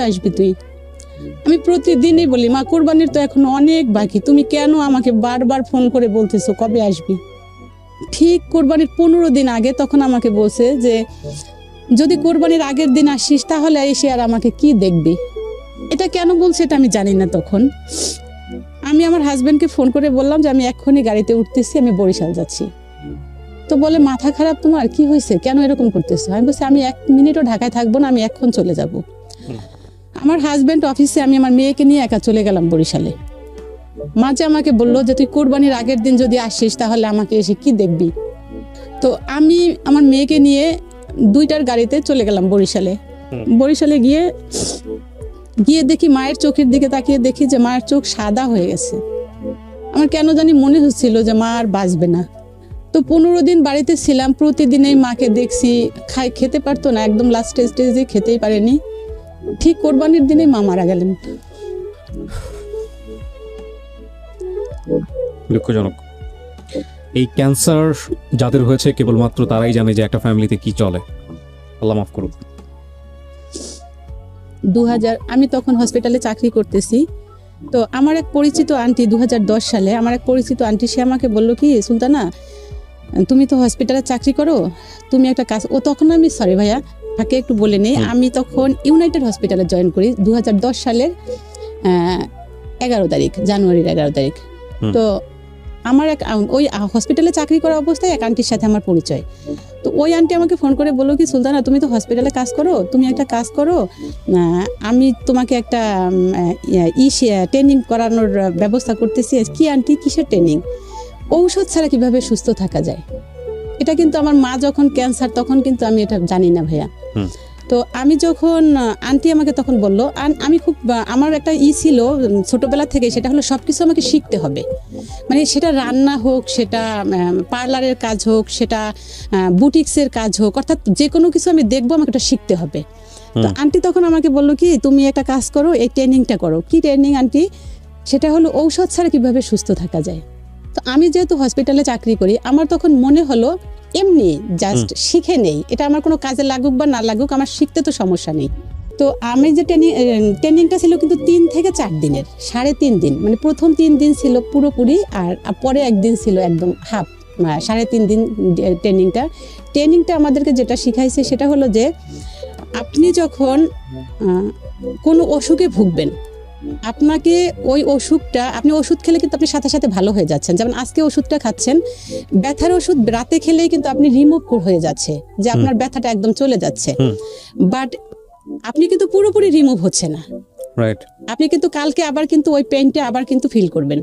আসবি তুই। আমি প্রতিদিনই বলি মা কোরবানির তো এখন অনেক বাকি, তুমি কেন আমাকে বারবার ফোন করে বলতেছো কবে আসবি। ঠিক কোরবানির 15 দিন আগে তখন আমাকে বলছে যে যদি কোরবানির আগের দিন আসিস তাহলে এসে আর আমাকে কি দেখবি। এটা কেন বলছে এটা আমি জানি না। তখন আমি আমার হাজবেন্ডকে ফোন করে বললাম যে আমি এক্ষুনি গাড়িতে উঠতেছি, আমি বরিশাল যাচ্ছি। তো বলে মাথা খারাপ তোমার, কি হয়েছে, কেন এরকম করতেছো? আমি বলছি আমি 1 মিনিটও ঢাকায় থাকবো না, আমি এখন চলে যাব। আমার হাজবেন্ড অফিসে, আমি আমার মেয়েকে নিয়ে একা চলে গেলাম বরিশালে। মা যে আমাকে বললো যে তুই কোরবানির আগের দিন যদি আসিস তাহলে আমাকে এসে কি দেখবি। তো আমি আমার মেয়েকে নিয়ে 2টার গাড়িতে চলে গেলাম বরিশালে গিয়ে দেখি মায়ের চোখের দিকে তাকিয়ে দেখি যে মায়ের চোখ সাদা হয়ে গেছে। আমার কেন জানি মনে হচ্ছিল যে মা আর বাঁচবে না। তো 15 দিন বাড়িতে ছিলাম, প্রতিদিনই মাকে দেখছি, খেতে পারতো না, একদম লাস্ট স্টেজে খেতেই পারেনি। ঠিক কোরবানির দিনে মা মারা গেলেন। দুঃখজনক। এই ক্যান্সার যাদের হয়েছে কেবলমাত্র তারাই জানে যে একটা ফ্যামিলিতে কি চলে। আল্লাহ মাফ করুক। 2000 আমি তখন হসপিটালে চাকরি করতেছি। তো আমার এক পরিচিত আন্টি 2010 সালে আমার এক পরিচিত আন্টি, সে আমাকে বললো কি সুলতানা তুমি তো হসপিটালে চাকরি করো, তুমি একটা কাজ, ও তখন আমি সরি ভাইয়া তাকে একটু বলে নেই, আমি তখন ইউনাইটেড হসপিটালে জয়েন করি 2010 সালের 11 তারিখ, জানুয়ারির 11 তারিখ। তো আমার ওই হসপিটালে চাকরি করা অবস্থায় এক আন্টির সাথে আমার পরিচয়। তো ওই আন্টি আমাকে ফোন করে বললো কি সুলতানা তুমি তো হসপিটালে কাজ করো, তুমি একটা কাজ করো, আমি তোমাকে একটা ট্রেনিং করানোর ব্যবস্থা করতেছি। কি আন্টি, কিসের ট্রেনিং? ঔষধ ছাড়া কিভাবে সুস্থ থাকা যায়। এটা কিন্তু আমার মা যখন ক্যান্সার তখন কিন্তু আমি এটা জানি না ভাইয়া। তো আমি যখন আন্টি আমাকে তখন বললো, আমি খুব আমার একটা ছিল ছোটবেলা থেকে, সেটা হলো সবকিছু আমাকে শিখতে হবে। মানে সেটা রান্না হোক, সেটা পার্লারের কাজ হোক, সেটা বুটিক্সের কাজ হোক, অর্থাৎ যে কোনো কিছু আমি দেখবো আমাকে এটা শিখতে হবে। তো আন্টি তখন আমাকে বললো কি তুমি একটা কাজ করো, এই ট্রেনিংটা করো। কি ট্রেনিং আন্টি? সেটা হলো ঔষধ ছাড়া কিভাবে সুস্থ থাকা যায়। তো আমি যেহেতু হসপিটালে চাকরি করি, আমার তখন মনে হলো এমনি জাস্ট শিখে নেই, এটা আমার কোনো কাজে লাগুক বা না লাগুক, আমার শিখতে তো সমস্যা নেই। তো আমি যে ট্রেনিংটা ছিল কিন্তু 3 থেকে 4 দিনের, 3.5 দিন, মানে প্রথম 3 দিন ছিল পুরোপুরি, আর পরে একদিন ছিল একদম হাফ, 3.5 দিন ট্রেনিংটা আমাদেরকে যেটা শিখাইছে সেটা হলো যে আপনি যখন কোনো অসুখে ভুগবেন, আপনাকে ওই ওষুধটা, আপনি ওষুধ খেলে কিন্তু আপনি সাথে সাথে ভালো হয়ে যাচ্ছেন। যেমন আজকে ওষুধটা খাচ্ছেন, ব্যথার ওষুধ রাতে খেলেই কিন্তু আপনি রিমুভ হয়ে যাচ্ছে, যে আপনার ব্যথাটা একদম চলে যাচ্ছে, বাট আপনি কিন্তু পুরোপুরি রিমুভ হচ্ছে না। রাইট। আপনি কিন্তু কালকে আবার কিন্তু ওই পেইনটা আবার কিন্তু ফিল করবেন।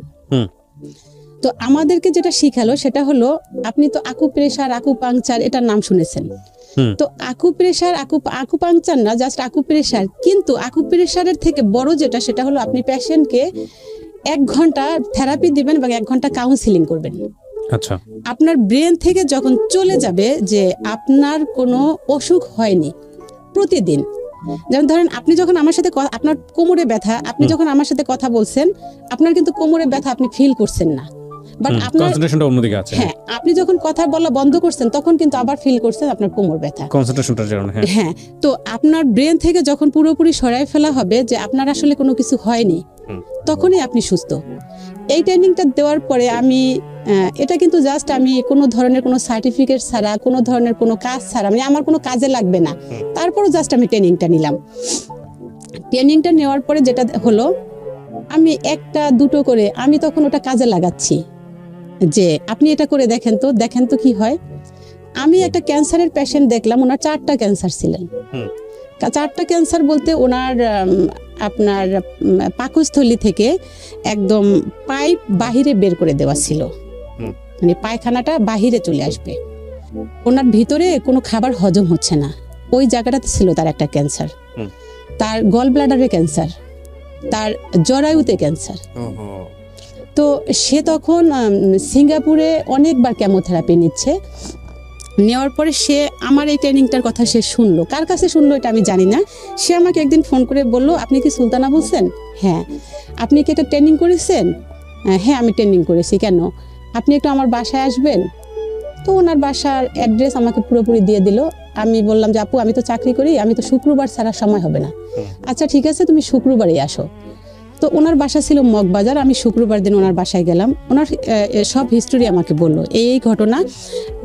তো আমাদেরকে যেটা শিখালো সেটা হলো, আপনি তো আকুপ্রেশার, আকুপাংচার এটার নাম শুনেছেন। তো আকুপ্রেশার, আকুপাংচার না, জাস্ট আকুপ্রেশার। কিন্তু আকুপ্রেশারের থেকে বড় যেটা, সেটা হলো আপনি পেশেন্টকে 1 ঘন্টা থেরাপি দিবেন এবং 1 ঘন্টা কাউন্সিলিং করবেন। আচ্ছা। আপনার ব্রেন থেকে যখন চলে যাবে যে আপনার কোনো অসুখ হয়নি, প্রতিদিন, যেমন ধরেন আপনি যখন আমার সাথে আপনার কোমরে ব্যথা, আপনি যখন আমার সাথে কথা বলছেন, আপনার কিন্তু কোমরে ব্যথা আপনি ফিল করছেন না, বাট আপনার কনসেন্ট্রেশনটা অন্যদিকে আছে। হ্যাঁ, আপনি যখন কথা বলা বন্ধ করছেন তখন কিন্তু আবার ফিল করছেন আপনার কোমর ব্যথা, কনসেন্ট্রেশনটার জন্য। হ্যাঁ। তো আপনার ব্রেন থেকে যখন পুরোপুরি সরাই ফেলা হবে যে আপনার আসলে কোনো কিছু হয়নি, তখনই আপনি সুস্থ। এই ট্রেনিংটা দেওয়ার পরে আমি এটা কিন্তু জাস্ট আমি কোনো ধরনের কোনো সার্টিফিকেট ছাড়া, কোনো ধরনের কোনো কাজ ছাড়া, মানে আমার কোনো কাজে লাগবে না, তারপরও জাস্ট আমি ট্রেনিংটা নিলাম। ট্রেনিংটা নেওয়ার পরে যেটা হলো, আমি 1টা 2টো করে আমি তখন ওটা কাজে লাগাচ্ছি, যে আপনি এটা করে দেখেন তো কি হয়। আমি একটা ক্যান্সারের পেশেন্ট দেখলাম, ওনার 4টা ক্যান্সার ছিলেন। 4টা ক্যান্সার বলতে ওনার আপনার পাকস্থলী থেকে একদম পাইপ বাহিরে বের করে দেওয়া ছিল, মানে পায়খানাটা বাহিরে চলে আসবে, ওনার ভিতরে কোনো খাবার হজম হচ্ছে না, ওই জায়গাটাতে ছিল তার একটা ক্যান্সার। তার গল ব্লাডারে ক্যান্সার, তার জরায়ুতে ক্যান্সার। তো সে তখন সিঙ্গাপুরে অনেকবার কেমোথেরাপি নিচ্ছে। নেওয়ার পরে সে আমার এই ট্রেনিংটার কথা সে শুনলো, কার কাছে শুনলো এটা আমি জানি না। সে আমাকে একদিন ফোন করে বলল, আপনি কি সুলতানা বলছেন? হ্যাঁ। আপনি কি এটা ট্রেনিং করেছেন? হ্যাঁ, আমি ট্রেনিং করেছি। কেন? আপনি একটু আমার বাসায় আসবেন। তো ওনার বাসার অ্যাড্রেস আমাকে পুরোপুরি দিয়ে দিল। আমি বললাম যে আপু, আমি তো চাকরি করি, আমি তো শুক্রবার ছাড়া সময় হবে না। আচ্ছা ঠিক আছে, তুমি শুক্রবারই আসো। তো ওনার বাসা ছিল মগবাজার। আমি শুক্রবার দিন ওনার বাসায় গেলাম। ওনার সব হিস্টোরি আমাকে বললো, এই ঘটনা।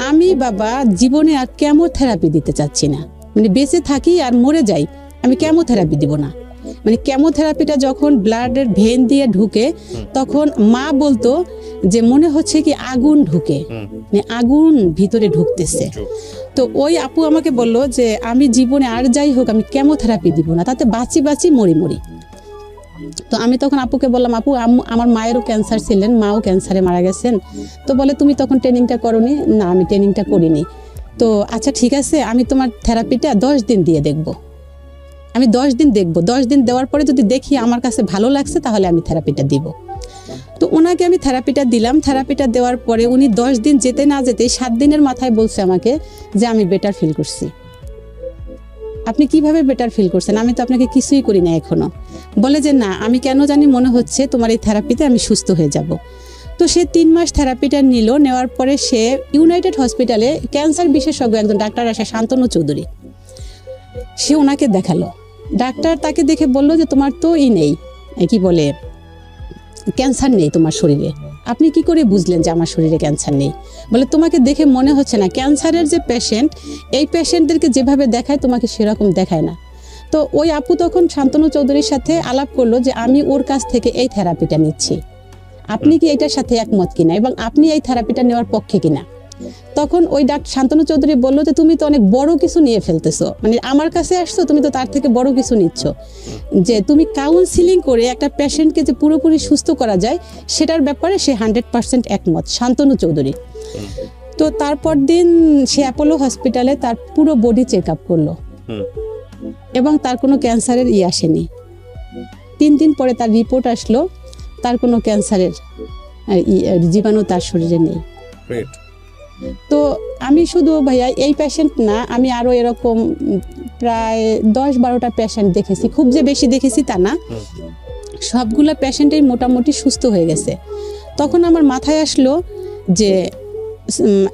আমি বাবা জীবনে আর কেমোথেরাপি দিতে চাচ্ছি না, মানে বেঁচে থাকি আর মরে যাই, আমি কেমোথেরাপি দিব না। মানে কেমোথেরাপিটা যখন ব্লাডের ভেন দিয়ে ঢুকে, তখন মা বলতো যে মনে হচ্ছে কি আগুন ঢুকে, মানে আগুন ভিতরে ঢুকতেছে। তো ওই আপু আমাকে বললো যে আমি জীবনে আর যাই হোক আমি কেমোথেরাপি দিব না, তাতে বাঁচি মরি। তো আমি তখন আপুকে বললাম, আপু আমার মায়েরও ক্যান্সার ছিলেন, মাও ক্যান্সারে মারা গেছেন। তো বলে তুমি তখন ট্রেনিংটা করোনি? না, আমি ট্রেনিংটা করিনি। তো আচ্ছা ঠিক আছে, আমি তোমার থেরাপিটা 10 দিন দিয়ে দেখব। আমি 10 দিন দেখব, 10 দিন দেওয়ার পরে যদি দেখি আমার কাছে ভালো লাগছে তাহলে আমি থেরাপিটা দিব। তো ওনাকে আমি থেরাপিটা দিলাম। থেরাপিটা দেওয়ার পরে উনি 10 দিন যেতে না যেতে 7 দিনের মাথায় বলছে আমাকে যে আমি বেটার ফিল করছি। আপনি কিভাবে বেটার ফিল করছেন? আমি তো আপনাকে কিছুই করি না এখনো। বলে যে না, আমি কেন জানি মনে হচ্ছে তোমার এই থেরাপিতে আমি সুস্থ হয়ে যাব। তো সে 3 মাস থেরাপিটা নিল। নেওয়ার পরে সে ইউনাইটেড হসপিটালে ক্যান্সার বিশেষজ্ঞ একজন ডাক্তার আসে, শান্তনু চৌধুরী, সে ওনাকে দেখালো। ডাক্তার তাকে দেখে বলল যে তোমার তো নেই, কি বলে, ক্যান্সার নেই তোমার শরীরে। আপনি কি করে বুঝলেন যে আমার শরীরে ক্যান্সার নেই? বলে তোমাকে দেখে মনে হচ্ছে না, ক্যান্সারের যে পেশেন্ট, এই পেশেন্টদেরকে যেভাবে দেখায় তোমাকে সেরকম দেখায় না। তো ওই আপু তখন শান্তনু চৌধুরীর সাথে আলাপ করলো যে আমি ওর কাছ থেকে এই থেরাপিটা নিচ্ছি, আপনি কি এটার সাথে একমত কিনা এবং আপনি এই থেরাপিটা নেওয়ার পক্ষে কিনা। তখন ওই শান্তনু চৌধুরী বললো যে তুমি তো অনেক বড় কিছু নিয়ে ফেলতেছো, মানে আমার কাছে আসছো, তুমি তো তার থেকে বড় কিছু নিচ্ছ, যে তুমি কাউন্সিলিং করে একটা পেশেন্টকে যে পুরোপুরি সুস্থ করা যায় সেটার ব্যাপারে সে 100% একমত, শান্তনু চৌধুরী। তো তারপর দিন সে অ্যাপোলো হসপিটালে তার পুরো বডি চেক আপ করলো এবং তার কোনো ক্যান্সারের আসেনি। 3 দিন পরে তার রিপোর্ট আসলো, তার কোনো ক্যান্সারের জীবাণু তার শরীরে নেই। তো আমি শুধু ভাইয়া এই পেশেন্ট না, আমি আরো এরকম প্রায় 10-12টা পেশেন্ট দেখেছি, খুব যে বেশি দেখেছি তা না, সবগুলো পেশেন্টই মোটামুটি সুস্থ হয়ে গেছে। তখন আমার মাথায় আসলো যে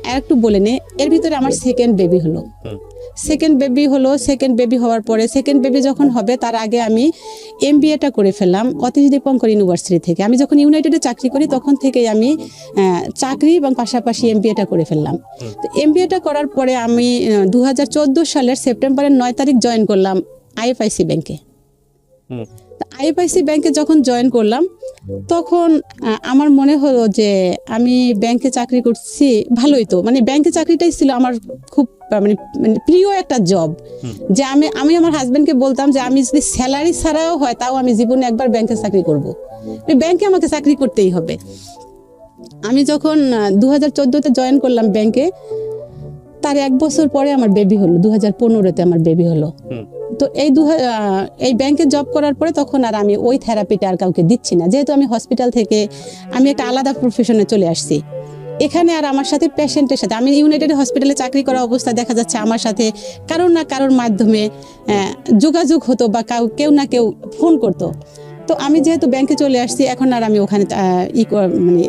আর একটু বলে নে, এর ভিতরে আমার সেকেন্ড বেবি হলো। সেকেন্ড বেবি হওয়ার পরে সেকেন্ড বেবি যখন হবে তার আগে আমি MBA-টা করে ফেললাম অতীশ দীপঙ্কর ইউনিভার্সিটি থেকে। আমি যখন ইউনাইটেডে চাকরি করি তখন থেকেই আমি চাকরি এবং পাশাপাশি MBA-টা করে ফেললাম। তো MBA-টা করার পরে আমি 2014 সালের সেপ্টেম্বরের 9 তারিখ জয়েন করলাম IFIC ব্যাংকে। IFIC ব্যাংকে যখন জয়েন করলাম তখন আমার মনে হলো যে আমি ব্যাংকে চাকরি করছি, ভালোই তো, মানে ব্যাংকে চাকরিটাই ছিল আমার খুব মানে প্রিয় একটা জব। যে আমি আমার হাজবেন্ডকে বলতাম যে আমি যদি স্যালারি ছাড়াও হয় তাও আমি জীবনে একবার ব্যাংকে চাকরি করব, ব্যাংকে আমাকে চাকরি করতেই হবে। আমি যখন 2014-তে জয়েন করলাম ব্যাংকে, তার 1 বছর পরে আমার বেবি হলো, 2015-তে আমার বেবি হলো। তো এই ব্যাংকে জব করার পরে তখন আর আমি ওই থেরাপিটা আর কাউকে দিচ্ছি না, যেহেতু আমি হসপিটাল থেকে আমি একটা আলাদা প্রফেশনে চলে আসছি। এখানে আর আমার সাথে পেশেন্টের সাথে, আমি ইউনাইটেড হসপিটালে চাকরি করা অবস্থায় দেখা যাচ্ছে আমার সাথে কারোর না কারোর মাধ্যমে যোগাযোগ হতো বা কেউ না কেউ ফোন করতো। তো আমি যেহেতু ব্যাংকে চলে আসছি, এখন আর আমি ওখানে মানে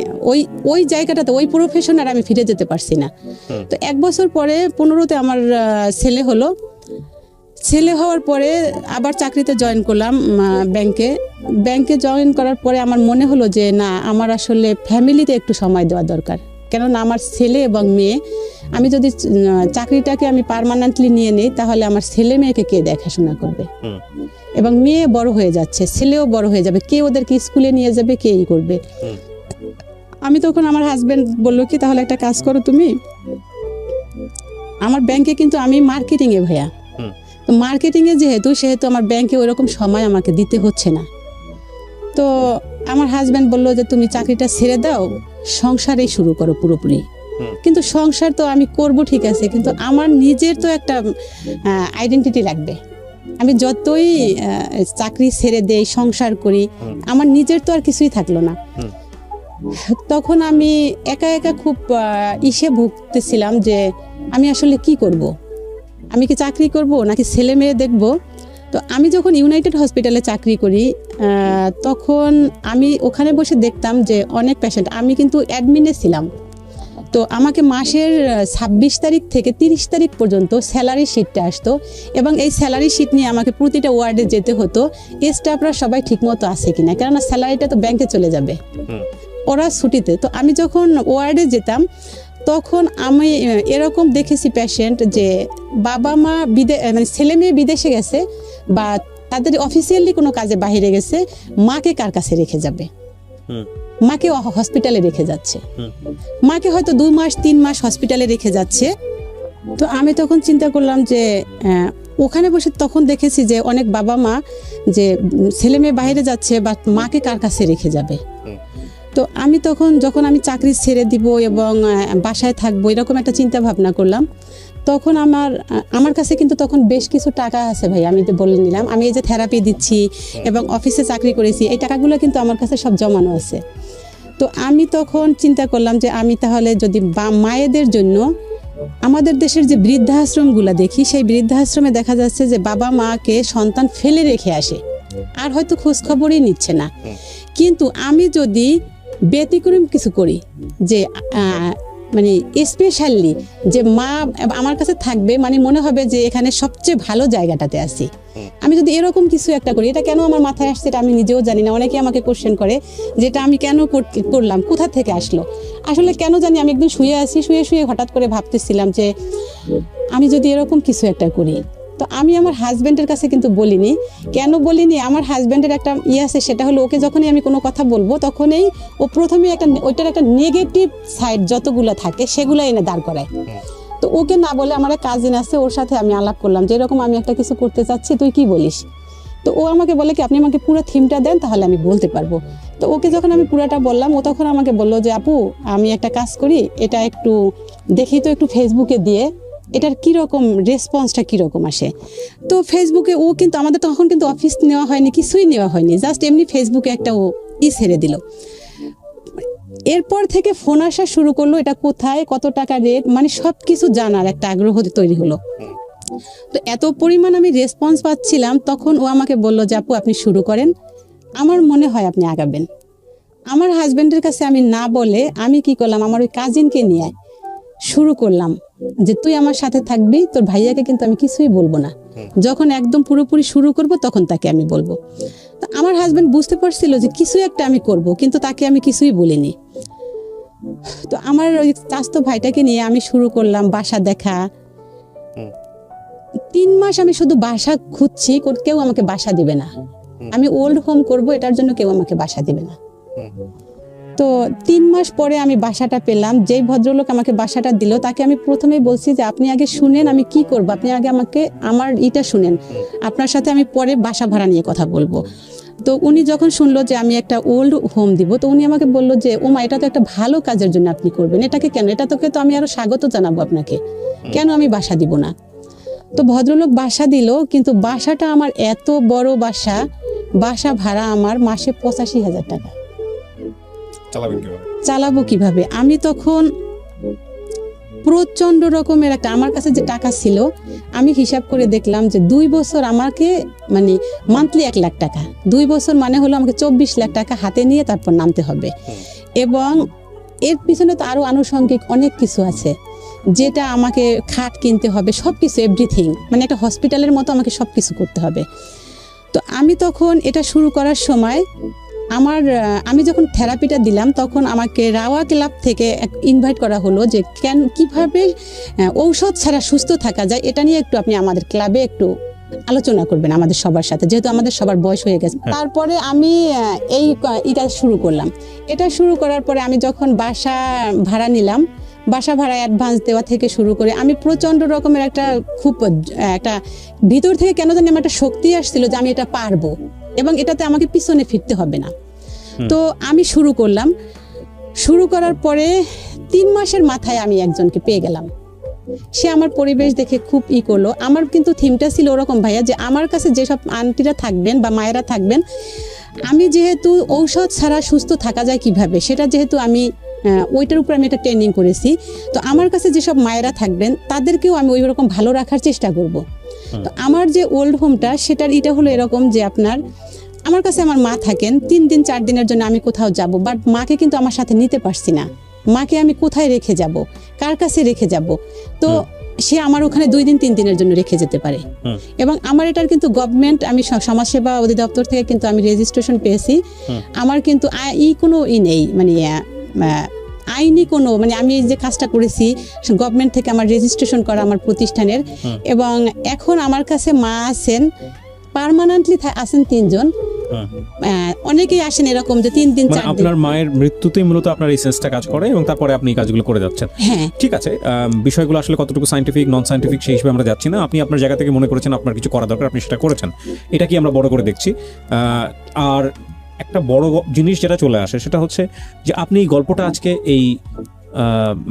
ওই জায়গাটাতে ওই প্রফেশন আর আমি ফিরে যেতে পারছি না। তো 1 বছর পরে 15-তে আমার ছেলে হলো। ছেলে হওয়ার পরে আবার চাকরিতে জয়েন করলাম ব্যাংকে জয়েন করার পরে আমার মনে হলো যে না, আমার আসলে ফ্যামিলিতে একটু সময় দেওয়া দরকার। কেননা আমার ছেলে এবং মেয়ে, আমি যদি চাকরিটাকে আমি পার্মানেন্টলি নিয়ে নিই তাহলে আমার ছেলে মেয়েকে কে দেখাশোনা করবে, এবং মেয়ে বড় হয়ে যাচ্ছে, ছেলেও বড় হয়ে যাবে, কে ওদেরকে স্কুলে নিয়ে যাবে, কেই করবে। আমি তখন আমার হাজবেন্ড বললো কি তাহলে একটা কাজ করো তুমি, আমার ব্যাংকে কিন্তু আমি মার্কেটিংয়ে ভাইয়া, তো মার্কেটিংয়ে সেহেতু আমার ব্যাংকে ওইরকম সময় আমাকে দিতে হচ্ছে না। তো আমার হাজব্যান্ড বললো যে তুমি চাকরিটা ছেড়ে দাও, সংসারেই শুরু করো পুরোপুরি। কিন্তু সংসার তো আমি করব ঠিক আছে, কিন্তু আমার নিজের তো একটা আইডেন্টিটি লাগবে। আমি যতই চাকরি ছেড়ে দেই, সংসার করি, আমার নিজের তো আর কিছুই থাকলো না। তখন আমি একা একা খুব ভুগতেছিলাম যে আমি আসলে কি করব, আমি কি চাকরি করব নাকি ছেলে মেয়ে দেখব। তো আমি যখন ইউনাইটেড হসপিটালে চাকরি করি তখন আমি ওখানে বসে দেখতাম যে অনেক পেশেন্ট, আমি কিন্তু অ্যাডমিনে ছিলাম, তো আমাকে মাসের 26 তারিখ থেকে 30 তারিখ পর্যন্ত স্যালারি শিটটা আসতো, এবং এই স্যালারি শিট নিয়ে আমাকে প্রতিটা ওয়ার্ডে যেতে হতো স্টাফরা সবাই ঠিকমতো আছে কিনা, কেননা স্যালারিটা তো ব্যাংকে চলে যাবে, ওরা ছুটিতে। তো আমি যখন ওয়ার্ডে যেতাম তখন আমি এরকম দেখেছি পেশেন্ট যে বাবা মা মানে ছেলে মেয়ে বিদেশে গেছে বা তাদের অফিসিয়ালি কোনো কাজে বাইরে গেছে, মাকে কার কাছে রেখে যাবে, মাকে হসপিটালে রেখে যাচ্ছে, মাকে হয়তো 2 মাস 3 মাস হসপিটালে রেখে যাচ্ছে। তো আমি তখন চিন্তা করলাম যে ওখানে বসে তখন দেখেছি যে অনেক বাবা মা যে ছেলে মেয়ে বাইরে যাচ্ছে বা মাকে কার কাছে রেখে যাবে। তো আমি যখন আমি চাকরি ছেড়ে দিব এবং বাসায় থাকবো এরকম একটা চিন্তা ভাবনা করলাম, তখন আমার কাছে কিন্তু তখন বেশ কিছু টাকা আছে ভাই, আমি তো বলে নিলাম, আমি এই যে থেরাপি দিচ্ছি এবং অফিসে চাকরি করেছি, এই টাকাগুলো কিন্তু আমার কাছে সব জমানো আছে। তো আমি তখন চিন্তা করলাম যে আমি তাহলে যদি মায়েদের জন্য আমাদের দেশের যে বৃদ্ধাশ্রমগুলো দেখি, সেই বৃদ্ধাশ্রমে দেখা যাচ্ছে যে বাবা মাকে সন্তান ফেলে রেখে আসে আর হয়তো খোঁজ খবরই নিচ্ছে না, কিন্তু আমি যদি ব্যতিক্রম কিছু করি যে মানে স্পেশালি যে মা আমার কাছে থাকবে, মানে মনে হবে যে এখানে সবচেয়ে ভালো জায়গাটাতে আছি, আমি যদি এরকম কিছু একটা করি, এটা কেন আমার মাথায় আসছে এটা আমি নিজেও জানি না। অনেকে আমাকে কোশ্চেন করে যেটা আমি কেন করলাম, কোথা থেকে আসলো, আসলে কেন জানি আমি একদিন শুয়ে হঠাৎ করে ভাবতেছিলাম যে আমি যদি এরকম কিছু একটা করি। তো আমি আমার হাজব্যান্ডের কাছে কিন্তু বলিনি, কেন বলিনি, আমার হাজব্যান্ডের একটা আছে, সেটা হলো ওকে যখনই আমি কোনো কথা বলবো তখনই ও প্রথমে ওইটার একটা নেগেটিভ সাইড যতগুলো থাকে সেগুলো এনে দাঁড় করায়। তো ওকে না বলে আমার এক কাজিন আছে, ওর সাথে আমি আলাপ করলাম যে এরকম আমি একটা কিছু করতে চাচ্ছি, তুই কি বলিস। তো ও আমাকে বলে কি আপনি আমাকে পুরো থিমটা দেন তাহলে আমি বলতে পারবো। তো ওকে যখন আমি পুরাটা বললাম, ও তখন আমাকে বললো যে আপু আমি একটা কাজ করি, এটা একটু দেখি তো একটু ফেসবুকে দিয়ে এটার কীরকম রেসপন্সটা কীরকম আসে। তো ফেসবুকে ও কিন্তু আমাদের তখন কিন্তু অফিস নেওয়া হয়নি, কিছুই নেওয়া হয়নি, জাস্ট এমনি ফেসবুকে একটা ও ছেড়ে দিল। এরপর থেকে ফোন আসা শুরু করলো, এটা কোথায়, কত টাকা রেট, মানে সব কিছু জানার একটা আগ্রহ তৈরি হলো। তো এত পরিমাণ আমি রেসপন্স পাচ্ছিলাম, তখন ও আমাকে বললো যে আপু আপনি শুরু করেন, আমার মনে হয় আপনি আগাবেন। আমার হাজব্যান্ডের কাছে আমি না বলে আমি কি করলাম, আমার ওই কাজিনকে নিয়ে শুরু করলাম যে তুই আমার সাথে থাকবি, তোর ভাইয়াকে কিন্তু আমি কিছুই বলবো না, যখন একদম পুরোপুরি শুরু করব তখন তাকে আমি বলবো। তো আমার হাজবেন্ড বুঝতে পারছিল যে কিছু একটা আমি করব, কিন্তু তাকে আমি কিছুই বলিনি। তো আমার ওই চাচাতো ভাইটাকে নিয়ে আমি শুরু করলাম বাসা দেখা। 3 মাস আমি শুধু বাসা খুঁজছি, কেউ আমাকে বাসা দিবে না। আমি ওল্ড হোম করব, এটার জন্য কেউ আমাকে বাসা দিবে না। তো 3 মাস পরে আমি বাসাটা পেলাম। যেই ভদ্রলোক আমাকে বাসাটা দিল তাকে আমি প্রথমেই বলছি যে আপনি আগে শুনেন আমি কি করব, আপনি আগে আমাকে আমার ইটা শুনেন, আপনার সাথে আমি পরে বাসা ভাড়া নিয়ে কথা বলবো। তো উনি যখন শুনলো যে আমি একটা ওল্ড হোম দিব, তো উনি আমাকে বললো যে ওমা এটা তো একটা ভালো কাজের জন্য আপনি করবেন, এটাকে কেন, এটা তোকে তো আমি আরো স্বাগত জানাবো আপনাকে, কেন আমি বাসা দিব না। তো ভদ্রলোক বাসা দিল, কিন্তু বাসাটা আমার এত বড় বাসা, বাসা ভাড়া আমার মাসে 85,000 টাকা। চালাবো কিভাবে? আমি তখন প্রচন্ড রকমের একটা, আমার কাছে যে টাকা ছিল আমি হিসাব করে দেখলাম যে 2 বছর আমাকে মানে মান্থলি 1 লাখ টাকা, 2 বছর মানে হলো আমাকে 24 লাখ টাকা হাতে নিয়ে তারপর নামতে হবে। এবং এর পিছনে তো আরো আনুষঙ্গিক অনেক কিছু আছে, যেটা আমাকে খাট কিনতে হবে, সবকিছু এভরিথিং, মানে একটা হসপিটালের মতো আমাকে সবকিছু করতে হবে। তো আমি তখন এটা শুরু করার সময় আমি যখন থেরাপিটা দিলাম তখন আমাকে রাওয়া ক্লাব থেকে ইনভাইট করা হলো যে কিভাবে ঔষধ ছাড়া সুস্থ থাকা যায়, এটা নিয়ে একটু আপনি আমাদের ক্লাবে একটু আলোচনা করবেন আমাদের সবার সাথে, যেহেতু আমাদের সবার বয়স হয়ে গেছে। তারপরে আমি এটা শুরু করলাম। এটা শুরু করার পরে আমি যখন বাসা ভাড়া নিলাম, বাসা ভাড়া অ্যাডভান্স দেওয়া থেকে শুরু করে আমি প্রচন্ড রকমের একটা একটা ভিতর থেকে কেন জানি আমার একটা শক্তি আসছিল যে আমি এটা পারবো এবং এটাতে আমাকে পিছনে ফিরতে হবে না। তো আমি শুরু করলাম। শুরু করার পরে 3 মাসের মাথায় আমি একজনকে পেয়ে গেলাম। সে আমার পরিবেশ দেখে খুব করলো। আমার কিন্তু থিমটা ছিল ওরকম ভাইয়া যে আমার কাছে যেসব আন্টিরা থাকবেন বা মায়েরা থাকবেন, আমি যেহেতু ঔষধ ছাড়া সুস্থ থাকা যায় কিভাবে, সেটা যেহেতু আমি ওইটার উপর আমি একটা ট্রেনিং করেছি, তো আমার কাছে যেসব মায়েরা থাকবেন তাদেরকেও আমি ওই রকম ভালো রাখার চেষ্টা করব। তো আমার যে ওল্ড হোমটা সেটার এটা হলো এরকম যে আমার কাছে আমার মা থাকেন, 3 দিন 4 দিনের জন্য আমি কোথাও যাব, বাট মাকে কিন্তু আমার সাথে নিতে পারছি না। মাকে আমি কোথায় রেখে যাব, কার কাছে রেখে যাব? তো সে আমার ওখানে 2 দিন 3 দিনের জন্য রেখে যেতে পারে। এবং আমার এটার কিন্তু গভর্নমেন্ট, আমি সমাজসেবা অধিদপ্তর থেকে কিন্তু আমি রেজিস্ট্রেশন পেয়েছি। আমার কিন্তু কোনো নেই, মানে আইনি কোনো, মানে আমি যে কাজটা করেছি গভর্নমেন্ট থেকে আমার রেজিস্ট্রেশন করা আমার প্রতিষ্ঠানের। এবং এখন আমার কাছে মা আছেন, পার্মানেন্টলি আছেন 3 জন। অনেকেই আসেন এরকম যে 3 দিন 4 দিন। আপনার মায়ের মৃত্যুতেই মূলত আপনার এই সেন্সটা কাজ করে এবং তারপরে আপনি এই কাজগুলো করে যাচ্ছেন। হ্যাঁ, ঠিক আছে। বিষয়গুলো আসলে কতটুকু সায়েন্টিফিক নন সায়েন্টিফিক সেই হিসেবে আমরা যাচ্ছি না। আপনি আপনার জায়গা থেকে মনে করেছেন আপনার কিছু করা দরকার, আপনি সেটা করেছেন, এটা কি আমরা বড় করে দেখছি। আর একটা বড় জিনিস যেটা চলে আসে সেটা হচ্ছে যে আপনি এই গল্পটা আজকে এই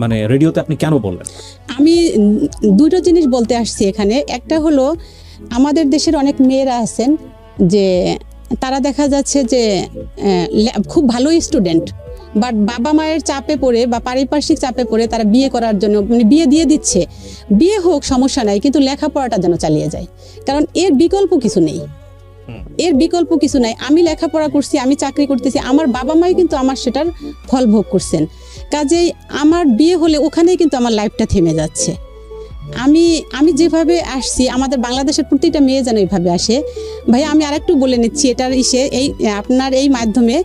মানে রেডিওতে আপনি কেন বললেন? আমি 2টো জিনিস বলতে আসছি এখানে। একটা হলো আমাদের দেশের অনেক মেয়েরা আছেন যে তারা দেখা যাচ্ছে যে খুব ভালো স্টুডেন্ট, বাট বাবা মায়ের চাপে পড়ে বা পারিপার্শ্বিক চাপে পড়ে তারা বিয়ে করার জন্য মানে বিয়ে দিয়ে দিচ্ছে। বিয়ে হোক সমস্যা নাই, কিন্তু লেখাপড়াটা যেন চালিয়ে যায়, কারণ এর বিকল্প কিছু নেই। এর বিকল্প কিছু নাই। আমি লেখাপড়া করছি, আমি চাকরি করতেছি, আমার বাবা মাই কিন্তু আমার সেটার ফল ভোগ করছেন। কাজেই আমার বিয়ে হলে ওখানেই কিন্তু আমার লাইফটা থেমে যাচ্ছে। আমি যেভাবে আসছি, আমাদের বাংলাদেশের প্রতিটা মেয়ে যেন এইভাবে আসে। ভাই আমি আরেকটু বলে নিচ্ছি এটার আপনার এই মাধ্যমে,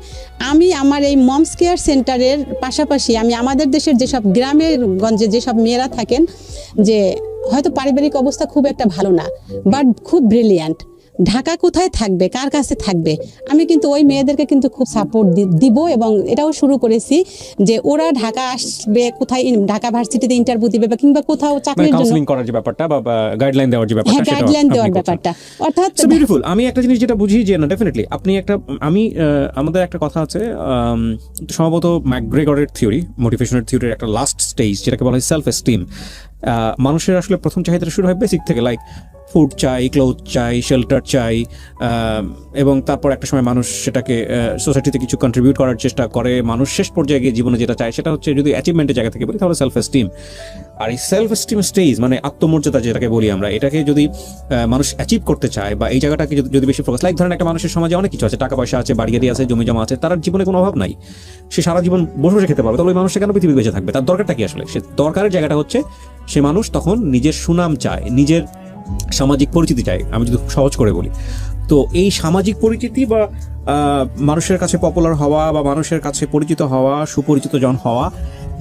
আমি আমার এই মমস কেয়ার সেন্টারের পাশাপাশি আমি আমাদের দেশের যেসব গ্রামের গঞ্জে যেসব মেয়েরা থাকেন যে হয়তো পারিবারিক অবস্থা খুব একটা ভালো না, বাট খুব ব্রিলিয়ান্ট, ঢাকা কোথায় থাকবে, কার কাছে থাকবে, আমি কিন্তু ওই মেয়েদেরকে কিন্তু খুব সাপোর্ট দিব। এবং এটাও শুরু করেছি যে ওরা ঢাকা আসবে, কোথায় ঢাকা ভার্সিটিতে ইন্টারভিউ দিবে বা কিংবা কোথাও চাকরির জন্য কাউন্সেলিং করার যে ব্যাপারটা বা গাইডলাইন দেওয়ার যে ব্যাপারটা, হ্যাঁ, গাইডলাইন দেওয়ার ব্যাপারটা। অর্থাৎ বিউটিফুল। আমি একটা জিনিস যেটা বুঝি যে না, ডেফিনেটলি আপনি একটা, আমাদের একটা কথা আছে সম্ভবত ম্যাকগ্রেগরের থিওরি, মোটিভেশনের থিওরির একটা লাস্ট স্টেজ যেটাকে বলা হয় সেলফ এস্টিম। মানুষের আসলে প্রথম চাহিদাটা শুরু হয় বেসিক থেকে, লাইক ফুড চাই, ক্লোথ চাই, শেল্টার চাই, এবং তারপর একটা সময় মানুষ সেটাকে সোসাইটিতে কিছু কন্ট্রিবিউট করার চেষ্টা করে। মানুষ শেষ পর্যায়ে গিয়ে জীবনে যেটা চায় সেটা হচ্ছে, যদি অ্যাচিভমেন্টের জায়গা থেকে বলি তাহলে সেলফ এস্টিম। আর এই সেলফ এস্টিম স্টেজ মানে আত্মমর্যাদা যেটাকে বলি আমরা, এটাকে যদি মানুষ অ্যাচিভ করতে চায় বা এই জায়গাটাকে যদি বেশি ফোকাস, লাইক ধরেন একটা মানুষের সমাজে অনেক কিছু আছে, টাকা পয়সা আছে, বাড়ি গাড়ি আছে, জমি জমা আছে, তার জীবনে কোনো অভাব নাই, সে সারা জীবন বসে বসে খেতে পারবে, তাহলে ওই মানুষটা কেন পৃথিবী বেঁচে থাকবে? তার দরকারটা কি আসলে? সে দরকারের জায়গাটা হচ্ছে সে মানুষ তখন নিজের সুনাম চায়, নিজের সামাজিক পরিচিতি চায়, আমি যদি সহজ করে বলি। তো এই সামাজিক পরিচিতি বা মানুষের কাছে পপুলার হওয়া বা মানুষের কাছে পরিচিত হওয়া, সুপরিচিত জন হওয়া,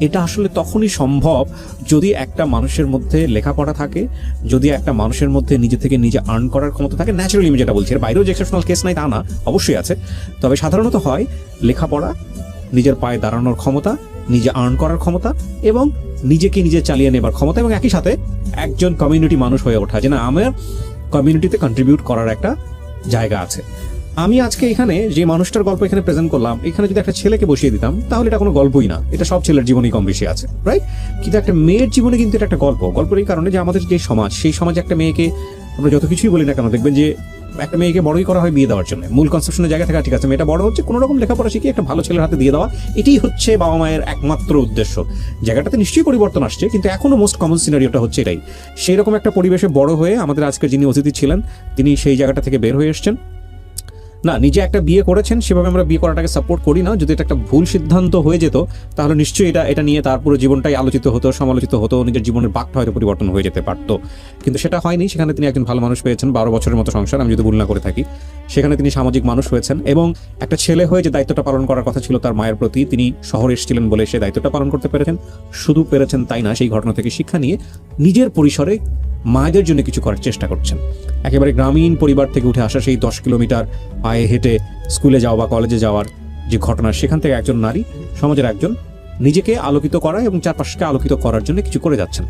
এটা আসলে তখনই সম্ভব যদি একটা মানুষের মধ্যে লেখাপড়া থাকে, যদি একটা মানুষের মধ্যে নিজে থেকে নিজে আর্ন করার ক্ষমতা থাকে। ন্যাচারালি আমি যেটা বলছি, এর বাইরেও যে এক্সেপশনাল কেস নাই তা না, অবশ্যই আছে, তবে সাধারণত হয় লেখাপড়া, নিজের পায়ে দাঁড়ানোর ক্ষমতা, নিজে আর্ন করার ক্ষমতা এবং নিজেকে নিজে চালিয়ে নেবার ক্ষমতা, এবং একই সাথে একজন কমিউনিটি মানুষ হয়ে ওঠা, যে না আমার কমিউনিটিতে কন্ট্রিবিউট করার একটা জায়গা আছে। আমি আজকে এখানে যে মানুষটার গল্প এখানে প্রেজেন্ট করলাম, এখানে যদি একটা ছেলেকে বসিয়ে দিতাম তাহলে এটা কোনো গল্পই না, এটা সব ছেলের জীবনেই কম বেশি আছে, রাইট? কিন্তু একটা মেয়ের জীবনে কিন্তু এটা একটা গল্পের এই কারণে যে আমাদের যে সমাজ, সেই সমাজে একটা মেয়েকে আমরা যত কিছুই বলি না কেন, দেখবেন যে একটা মেয়েকে বড়ই করা হয় বিয়ে দেওয়ার জন্য, মূল কনসেপশনের জায়গা থেকে ঠিক আছে মেয়েটা বড় হচ্ছে, কোনো রকম লেখাপড়া শিখে একটা ভালো ছেলের হাতে দিয়ে দেওয়া, এটাই হচ্ছে বাবা মায়ের একমাত্র উদ্দেশ্য। জায়গাটাতে নিশ্চয়ই পরিবর্তন আসছে, কিন্তু এখনো মোস্ট কমন সিনারিওটা হচ্ছে এটাই। সেই রকম একটা পরিবেশে বড় হয়ে আমাদের আজকে যিনি অতিথি ছিলেন, তিনি সেই জায়গাটা থেকে বের হয়ে এসছেন। না, নিজে একটা বিয়ে করেছেন, সেভাবে আমরা বিয়ে করাটাকে সাপোর্ট করি না। যদি এটা একটা ভুল সিদ্ধান্ত হয়ে যেত তাহলে নিশ্চয়ই এটা নিয়ে তার পুরো জীবনটাই আলোচিত হতো, সমালোচিত হতো, নিজের জীবনের বাকটা হয়তো পরিবর্তন হয়ে যেতে পারতো, কিন্তু সেটা হয়নি। সেখানে তিনি একজন ভালো মানুষ পেয়েছেন, 12 বছরের মতো সংসার, আমি যদি ভুল না করে থাকি। সেখানে তিনি সামাজিক মানুষ হয়েছেন এবং একটা ছেলে হয়ে যে দায়িত্বটা পালন করার কথা ছিল তার মায়ের প্রতি, তিনি শহরে এসেছিলেন বলে সে দায়িত্বটা পালন করতে পেরেছেন। শুধু পেরেছেন তাই না, সেই ঘটনা থেকে শিক্ষা নিয়ে নিজের পরিসরে মায়েদের জন্য কিছু করার চেষ্টা করছেন। একেবারে গ্রামীণ পরিবার থেকে উঠে আসা, সেই 10 কিলোমিটার পায়ে হেঁটে স্কুলে যাওয়া বা কলেজে যাওয়ার যে ঘটনা, সেখান থেকে একজন নারী সমাজের একজন নিজেকে আলোকিত করা এবং চারপাশকে আলোকিত করার জন্য কিছু করে যাচ্ছেন।